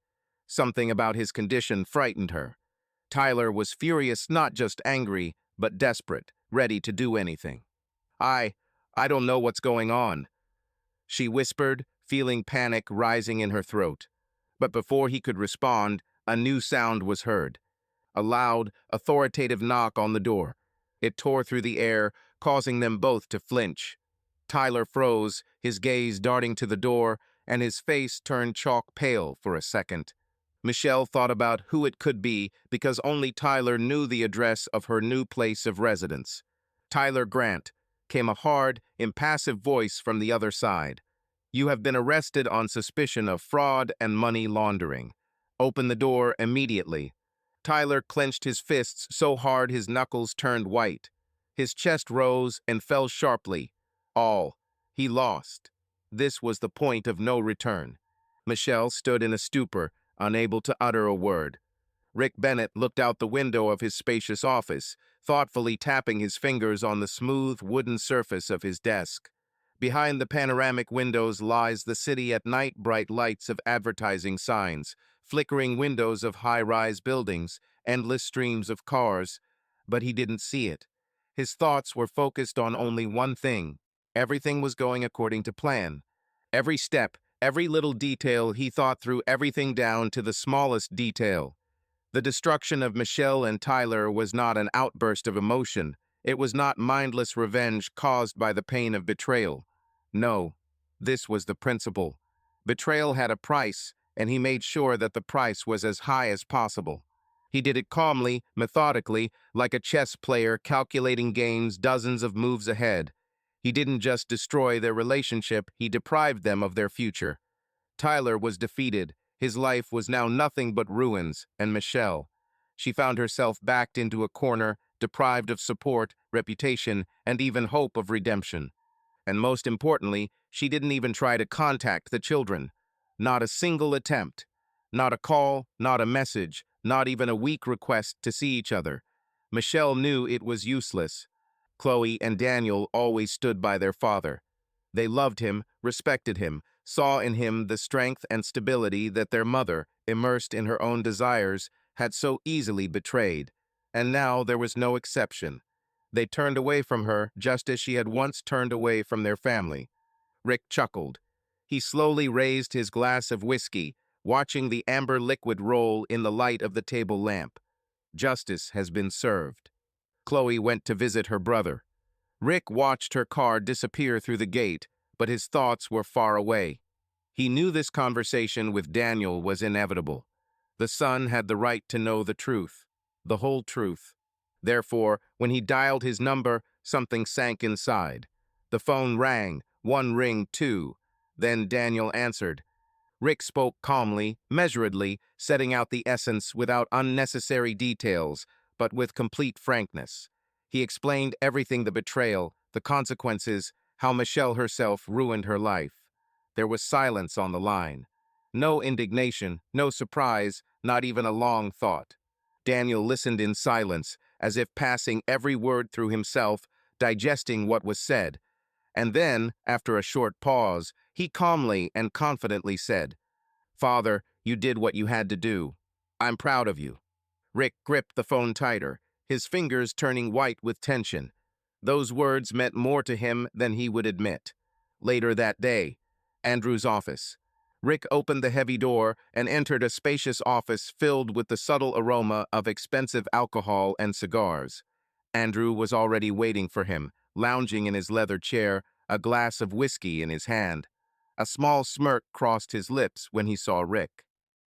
Something about his condition frightened her. Tyler was furious, not just angry, but desperate, ready to do anything. I I don't know what's going on, she whispered, feeling panic rising in her throat. But before he could respond, a new sound was heard. A loud, authoritative knock on the door. It tore through the air, causing them both to flinch. Tyler froze, his gaze darting to the door, and his face turned chalk pale for a second. Michelle thought about who it could be because only Tyler knew the address of her new place of residence. Tyler Grant, came a hard, impassive voice from the other side. You have been arrested on suspicion of fraud and money laundering. Open the door immediately. Tyler clenched his fists so hard his knuckles turned white. His chest rose and fell sharply. All. He lost. This was the point of no return. Michelle stood in a stupor, unable to utter a word. Rick Bennett looked out the window of his spacious office, thoughtfully tapping his fingers on the smooth wooden surface of his desk. Behind the panoramic windows lies the city at night, bright lights of advertising signs, flickering windows of high-rise buildings, endless streams of cars. But he didn't see it. His thoughts were focused on only one thing. Everything was going according to plan. Every step, every little detail, he thought through everything down to the smallest detail. The destruction of Michelle and Tyler was not an outburst of emotion. It was not mindless revenge caused by the pain of betrayal. No, this was the principle. Betrayal had a price, and he made sure that the price was as high as possible. He did it calmly, methodically, like a chess player calculating games dozens of moves ahead. He didn't just destroy their relationship, he deprived them of their future. Tyler was defeated. His life was now nothing but ruins, and Michelle. She found herself backed into a corner, deprived of support, reputation, and even hope of redemption. And most importantly, she didn't even try to contact the children. Not a single attempt. Not a call, not a message, not even a weak request to see each other. Michelle knew it was useless. Chloe and Daniel always stood by their father. They loved him, respected him, saw in him the strength and stability that their mother, immersed in her own desires, had so easily betrayed. And now there was no exception. They turned away from her just as she had once turned away from their family. Rick chuckled. He slowly raised his glass of whiskey, watching the amber liquid roll in the light of the table lamp. Justice has been served. Chloe went to visit her brother. Rick watched her car disappear through the gate, but his thoughts were far away. He knew this conversation with Daniel was inevitable. The son had the right to know the truth, the whole truth. Therefore, when he dialed his number, something sank inside. The phone rang, one ring, two. Then Daniel answered. Rick spoke calmly, measuredly, setting out the essence without unnecessary details, but with complete frankness. He explained everything: the betrayal, the consequences, how Michelle herself ruined her life. There was silence on the line. No indignation, no surprise, not even a long thought. Daniel listened in silence, as if passing every word through himself, digesting what was said. And then, after a short pause, he calmly and confidently said, Father, you did what you had to do. I'm proud of you. Rick gripped the phone tighter, his fingers turning white with tension. Those words meant more to him than he would admit. Later that day, Andrew's office. Rick opened the heavy door and entered a spacious office filled with the subtle aroma of expensive alcohol and cigars. Andrew was already waiting for him, lounging in his leather chair, a glass of whiskey in his hand. A small smirk crossed his lips when he saw Rick.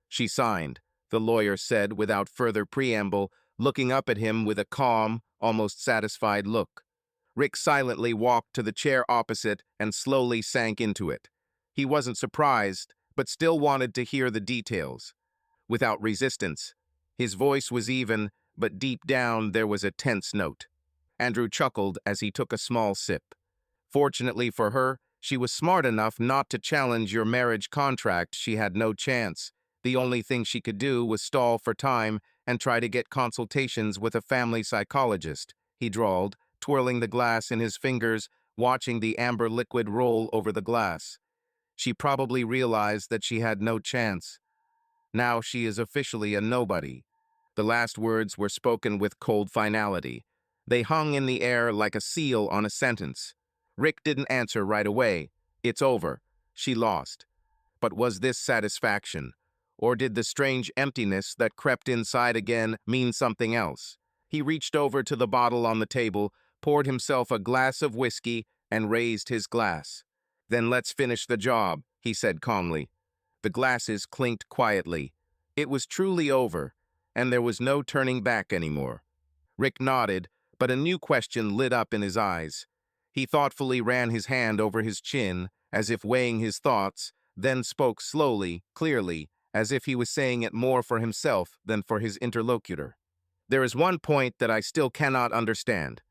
She signed, the lawyer said without further preamble, looking up at him with a calm, almost satisfied look. Rick silently walked to the chair opposite and slowly sank into it. He wasn't surprised, but still wanted to hear the details. Without resistance. His voice was even, but deep down there was a tense note. Andrew chuckled as he took a small sip. Fortunately for her, she was smart enough not to challenge your marriage contract. She had no chance. The only thing she could do was stall for time and try to get consultations with a family psychologist, he drawled, twirling the glass in his fingers, watching the amber liquid roll over the glass. She probably realized that she had no chance. Now she is officially a nobody. The last words were spoken with cold finality. They hung in the air like a seal on a sentence. Rick didn't answer right away. It's over. She lost. But was this satisfaction? Or did the strange emptiness that crept inside again mean something else? He reached over to the bottle on the table, poured himself a glass of whiskey, and raised his glass. Then let's finish the job, he said calmly. The glasses clinked quietly. It was truly over, and there was no turning back anymore. Rick nodded, but a new question lit up in his eyes. He thoughtfully ran his hand over his chin, as if weighing his thoughts, then spoke slowly, clearly, as if he was saying it more for himself than for his interlocutor. There is one point that I still cannot understand.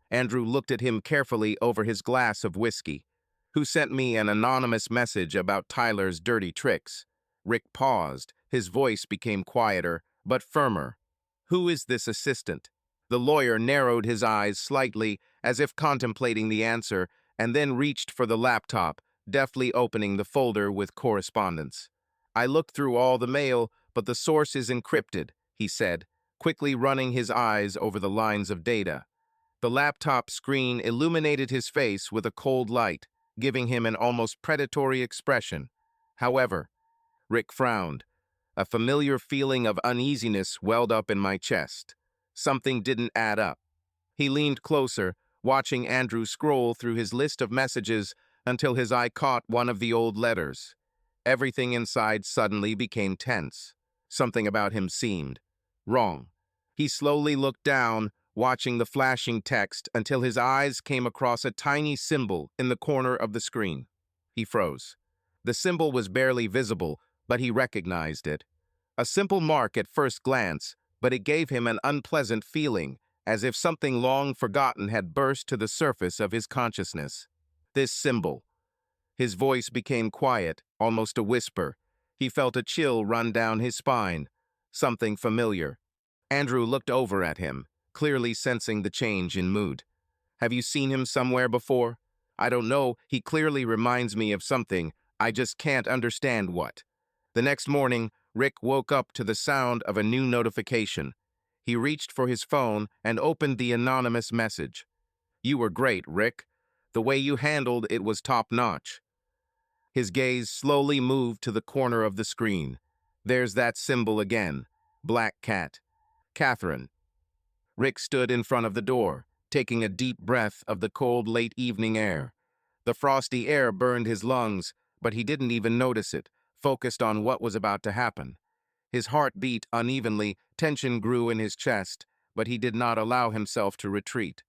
Andrew looked at him carefully over his glass of whiskey. Who sent me an anonymous message about Tyler's dirty tricks? Rick paused. His voice became quieter, but firmer. Who is this assistant? The lawyer narrowed his eyes slightly, as if contemplating the answer, and then reached for the laptop, deftly opening the folder with correspondence. I looked through all the mail, but the source is encrypted, he said, quickly running his eyes over the lines of data. The laptop screen illuminated his face with a cold light, giving him an almost predatory expression. However, Rick frowned. A familiar feeling of uneasiness welled up in my chest. Something didn't add up. He leaned closer, watching Andrew scroll through his list of messages until his eye caught one of the old letters. Everything inside suddenly became tense. Something about him seemed wrong. He slowly looked down, watching the flashing text until his eyes came across a tiny symbol in the corner of the screen. He froze. The symbol was barely visible, but he recognized it. A simple mark at first glance, but it gave him an unpleasant feeling, as if something long forgotten had burst to the surface of his consciousness. This symbol. His voice became quiet, almost a whisper. He felt a chill run down his spine. Something familiar. Andrew looked over at him, clearly sensing the change in mood. Have you seen him somewhere before? I don't know, he clearly reminds me of something. I just can't understand what. The next morning, Rick woke up to the sound of a new notification. He reached for his phone and opened the anonymous message. You were great, Rick. The way you handled it was top-notch. His gaze slowly moved to the corner of the screen. There's that symbol again. Black cat. Catherine. Rick stood in front of the door, taking a deep breath of the cold late evening air. The frosty air burned his lungs, but he didn't even notice it, focused on what was about to happen. His heart beat unevenly, tension grew in his chest, but he did not allow himself to retreat.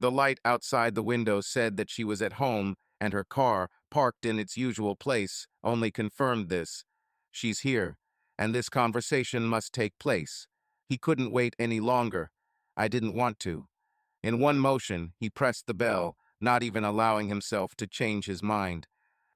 The light outside the window said that she was at home, and her car, parked in its usual place, only confirmed this. She's here, and this conversation must take place. He couldn't wait any longer. I didn't want to. In one motion, he pressed the bell, not even allowing himself to change his mind.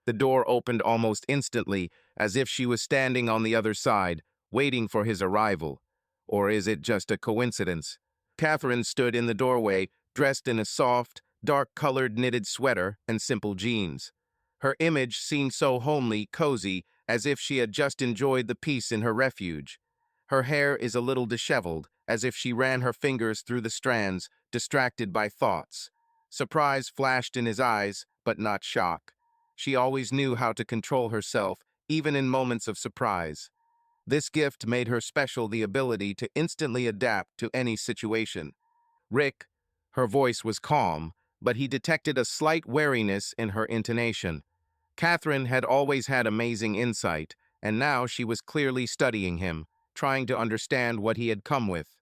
The door opened almost instantly, as if she was standing on the other side, waiting for his arrival. Or is it just a coincidence? Catherine stood in the doorway, dressed in a soft, dark-colored knitted sweater and simple jeans. Her image seemed so homely, cozy, as if she had just enjoyed the peace in her refuge. Her hair is a little disheveled, as if she ran her fingers through the strands, distracted by thoughts. Surprise flashed in his eyes, but not shock. She always knew how to control herself, even in moments of surprise. This gift made her special, the ability to instantly adapt to any situation. Rick, her voice was calm, but he detected a slight wariness in her intonation. Catherine had always had amazing insight, and now she was clearly studying him, trying to understand what he had come with.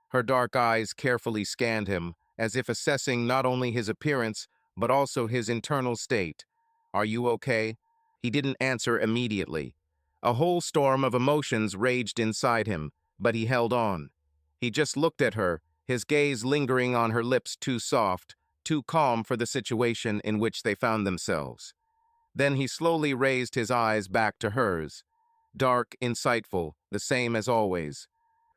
Her dark eyes carefully scanned him, as if assessing not only his appearance, but also his internal state. Are you okay? He didn't answer immediately. A whole storm of emotions raged inside him, but he held on. He just looked at her, his gaze lingering on her lips, too soft, too calm for the situation in which they found themselves. Then he slowly raised his eyes back to hers. dark, insightful, the same as always.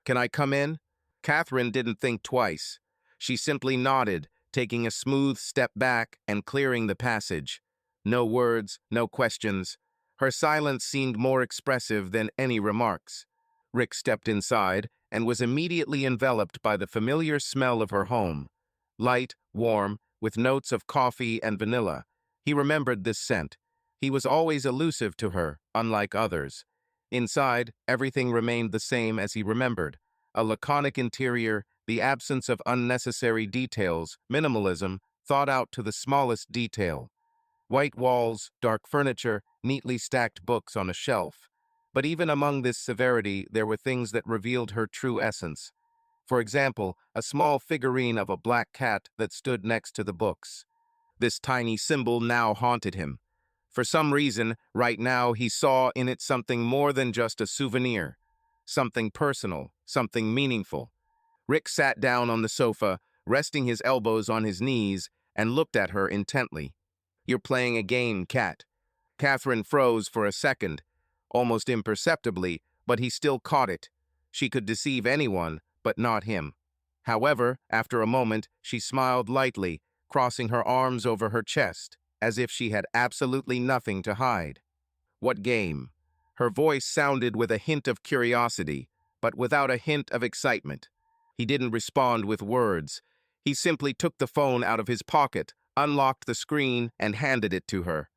"Can I come in?" Catherine didn't think twice. She simply nodded, taking a smooth step back and clearing the passage. No words, no questions. Her silence seemed more expressive than any remarks. Rick stepped inside and was immediately enveloped by the familiar smell of her home. Light, warm, with notes of coffee and vanilla. He remembered this scent. He was always elusive to her, unlike others. Inside, everything remained the same as he remembered. A laconic interior, the absence of unnecessary details, minimalism, thought out to the smallest detail. White walls, dark furniture, neatly stacked books on a shelf. But even among this severity, there were things that revealed her true essence. For example, a small figurine of a black cat that stood next to the books. This tiny symbol now haunted him. For some reason, right now he saw in it something more than just a souvenir. Something personal, something meaningful. Rick sat down on the sofa, resting his elbows on his knees, and looked at her intently. "You're playing a game, Cat." Catherine froze for a second, almost imperceptibly, but he still caught it. She could deceive anyone, but not him. However, after a moment, she smiled lightly, crossing her arms over her chest, as if she had absolutely nothing to hide. "What game?" Her voice sounded with a hint of curiosity, but without a hint of excitement. He didn't respond with words. He simply took the phone out of his pocket, unlocked the screen, and handed it to her.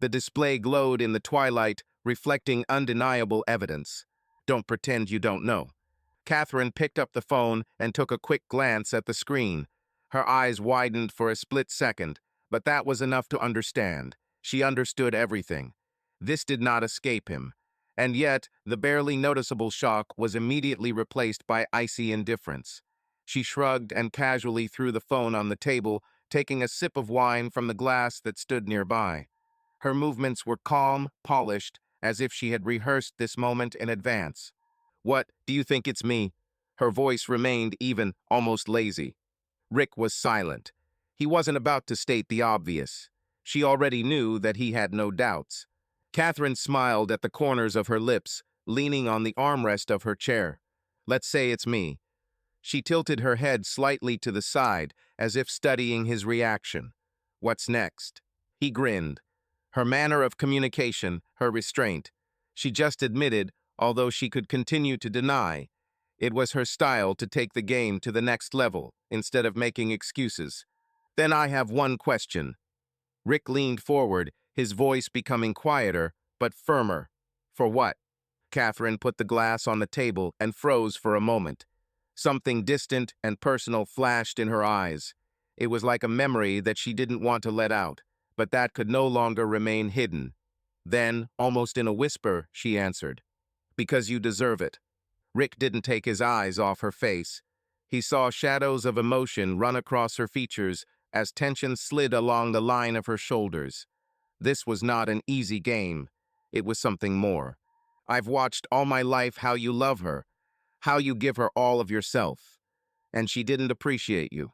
The display glowed in the twilight, reflecting undeniable evidence. "Don't pretend you don't know." Catherine picked up the phone and took a quick glance at the screen. Her eyes widened for a split second, but that was enough to understand. She understood everything. This did not escape him. And yet, the barely noticeable shock was immediately replaced by icy indifference. She shrugged and casually threw the phone on the table, taking a sip of wine from the glass that stood nearby. Her movements were calm, polished, as if she had rehearsed this moment in advance. "What, do you think it's me?" Her voice remained even, almost lazy. Rick was silent. He wasn't about to state the obvious. She already knew that he had no doubts. Catherine smiled at the corners of her lips, leaning on the armrest of her chair. "Let's say it's me." She tilted her head slightly to the side, as if studying his reaction. "What's next?" He grinned. Her manner of communication, her restraint. She just admitted, although she could continue to deny. It was her style to take the game to the next level, instead of making excuses. "Then I have one question." Rick leaned forward, his voice becoming quieter, but firmer. "For what?" Catherine put the glass on the table and froze for a moment. Something distant and personal flashed in her eyes. It was like a memory that she didn't want to let out, but that could no longer remain hidden. Then, almost in a whisper, she answered, "Because you deserve it." Rick didn't take his eyes off her face. He saw shadows of emotion run across her features as tension slid along the line of her shoulders. This was not an easy game. It was something more. "I've watched all my life how you love her, how you give her all of yourself. And she didn't appreciate you."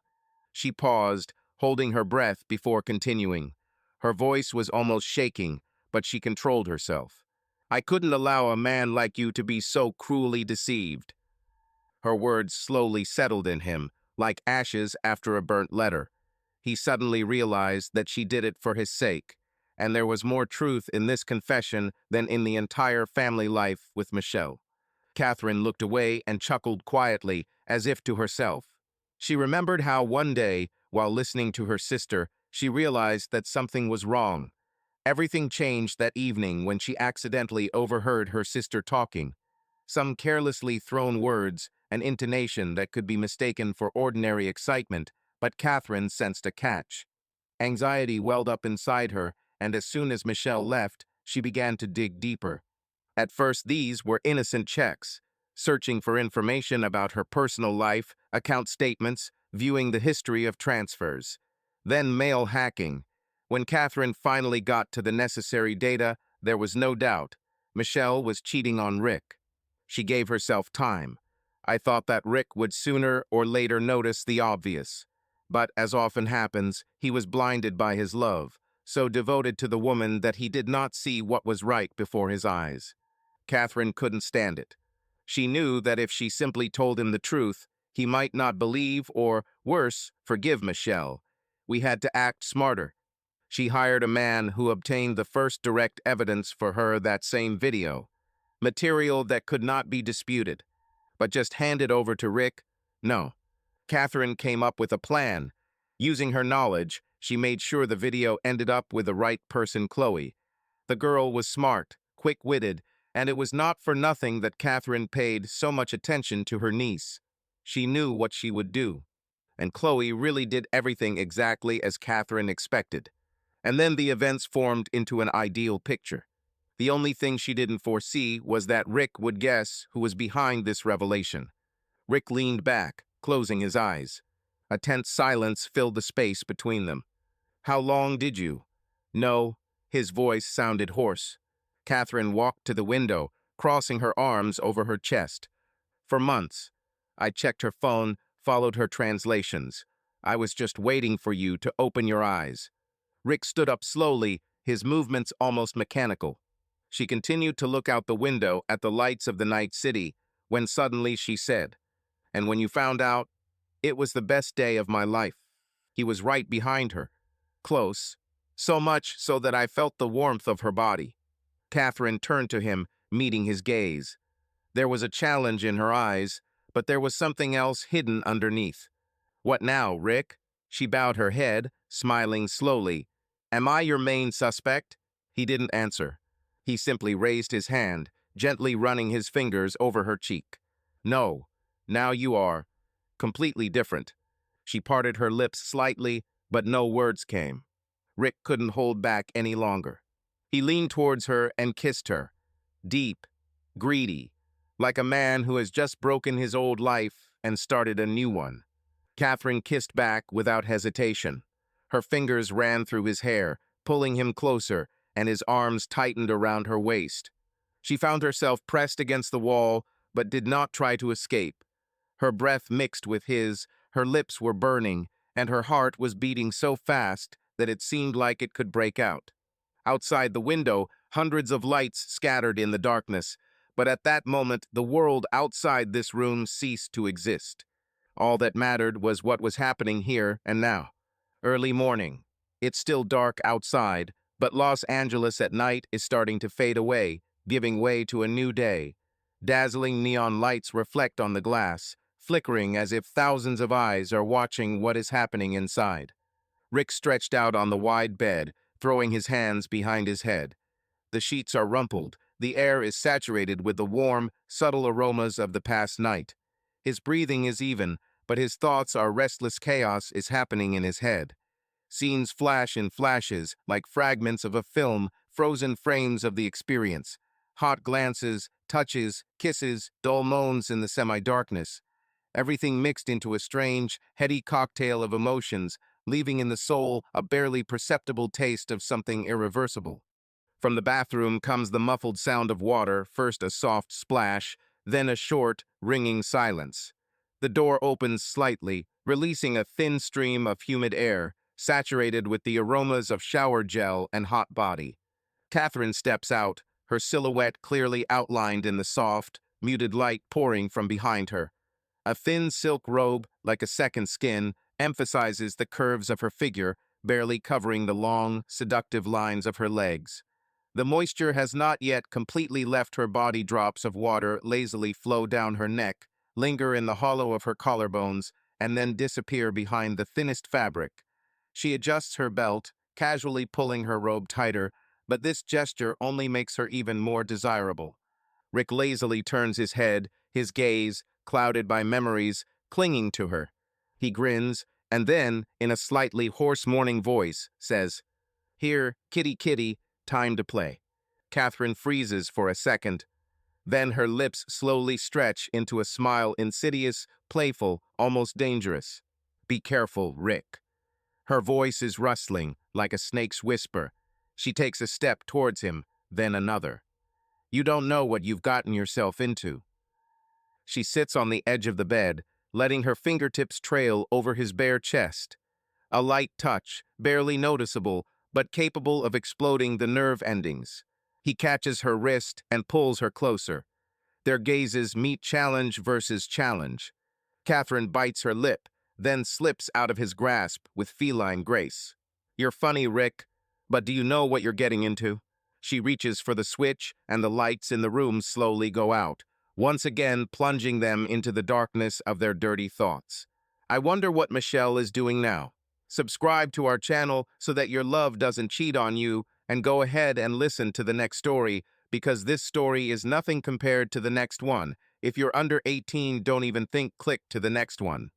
She paused, holding her breath before continuing. Her voice was almost shaking, but she controlled herself. "I couldn't allow a man like you to be so cruelly deceived." Her words slowly settled in him, like ashes after a burnt letter. He suddenly realized that she did it for his sake, and there was more truth in this confession than in the entire family life with Michelle. Catherine looked away and chuckled quietly, as if to herself. She remembered how one day, while listening to her sister, she realized that something was wrong. Everything changed that evening when she accidentally overheard her sister talking. Some carelessly thrown words, an intonation that could be mistaken for ordinary excitement, but Catherine sensed a catch. Anxiety welled up inside her, and as soon as Michelle left, she began to dig deeper. At first, these were innocent checks, searching for information about her personal life, account statements, viewing the history of transfers. Then mail hacking. When Catherine finally got to the necessary data, there was no doubt. Michelle was cheating on Rick. She gave herself time. I thought that Rick would sooner or later notice the obvious. But, as often happens, he was blinded by his love, so devoted to the woman that he did not see what was right before his eyes. Catherine couldn't stand it. She knew that if she simply told him the truth, he might not believe or, worse, forgive Michelle. We had to act smarter. She hired a man who obtained the first direct evidence for her that same video, material that could not be disputed. But just hand it over to Rick? No. Catherine came up with a plan. Using her knowledge, she made sure the video ended up with the right person, Chloe. The girl was smart, quick-witted, and it was not for nothing that Catherine paid so much attention to her niece. She knew what she would do, and Chloe really did everything exactly as Catherine expected. And then the events formed into an ideal picture. The only thing she didn't foresee was that Rick would guess who was behind this revelation. Rick leaned back, closing his eyes. A tense silence filled the space between them. "How long did you?" "No." His voice sounded hoarse. Catherine walked to the window, crossing her arms over her chest. "For months. I checked her phone, followed her translations. I was just waiting for you to open your eyes." Rick stood up slowly, his movements almost mechanical. She continued to look out the window at the lights of the night city, when suddenly she said, "And when you found out, it was the best day of my life." He was right behind her, close, so much so that I felt the warmth of her body. Catherine turned to him, meeting his gaze. There was a challenge in her eyes, but there was something else hidden underneath. "What now, Rick?" She bowed her head, smiling slowly. "Am I your main suspect?" He didn't answer. He simply raised his hand, gently running his fingers over her cheek. "No, now you are. Completely different." She parted her lips slightly, but no words came. Rick couldn't hold back any longer. He leaned towards her and kissed her. Deep, greedy, like a man who has just broken his old life and started a new one. Catherine kissed back without hesitation. Her fingers ran through his hair, pulling him closer, and his arms tightened around her waist. She found herself pressed against the wall, but did not try to escape. Her breath mixed with his, her lips were burning, and her heart was beating so fast that it seemed like it could break out. Outside the window, hundreds of lights scattered in the darkness, but at that moment the world outside this room ceased to exist. All that mattered was what was happening here and now. Early morning. It's still dark outside, but Los Angeles at night is starting to fade away, giving way to a new day. Dazzling neon lights reflect on the glass, flickering as if thousands of eyes are watching what is happening inside. Rick stretched out on the wide bed, throwing his hands behind his head. The sheets are rumpled. The air is saturated with the warm, subtle aromas of the past night. His breathing is even, but his thoughts are restless. Chaos is happening in his head. Scenes flash in flashes, like fragments of a film, frozen frames of the experience. Hot glances, touches, kisses, dull moans in the semi-darkness. Everything mixed into a strange, heady cocktail of emotions, leaving in the soul a barely perceptible taste of something irreversible. From the bathroom comes the muffled sound of water, first a soft splash, then a short, ringing silence. The door opens slightly, releasing a thin stream of humid air, saturated with the aromas of shower gel and hot body. Catherine steps out, her silhouette clearly outlined in the soft, muted light pouring from behind her. A thin silk robe, like a second skin, emphasizes the curves of her figure, barely covering the long, seductive lines of her legs. The moisture has not yet completely left her body. Drops of water lazily flow down her neck, linger in the hollow of her collarbones, and then disappear behind the thinnest fabric. She adjusts her belt, casually pulling her robe tighter, but this gesture only makes her even more desirable. Rick lazily turns his head, his gaze, clouded by memories, clinging to her. He grins, and then, in a slightly hoarse morning voice, says, "Here, kitty kitty, time to play." Catherine freezes for a second. Then her lips slowly stretch into a smile, insidious, playful, almost dangerous. "Be careful, Rick." Her voice is rustling, like a snake's whisper. She takes a step towards him, then another. "You don't know what you've gotten yourself into." She sits on the edge of the bed, letting her fingertips trail over his bare chest. A light touch, barely noticeable, but capable of exploding the nerve endings. He catches her wrist and pulls her closer. Their gazes meet challenge versus challenge. Catherine bites her lip, then slips out of his grasp with feline grace. You're funny, Rick, but do you know what you're getting into? She reaches for the switch, and the lights in the room slowly go out, once again plunging them into the darkness of their dirty thoughts. I wonder what Michelle is doing now. Subscribe to our channel so that your love doesn't cheat on you, and go ahead and listen to the next story, because this story is nothing compared to the next one. If you're under 18, don't even think click to the next one.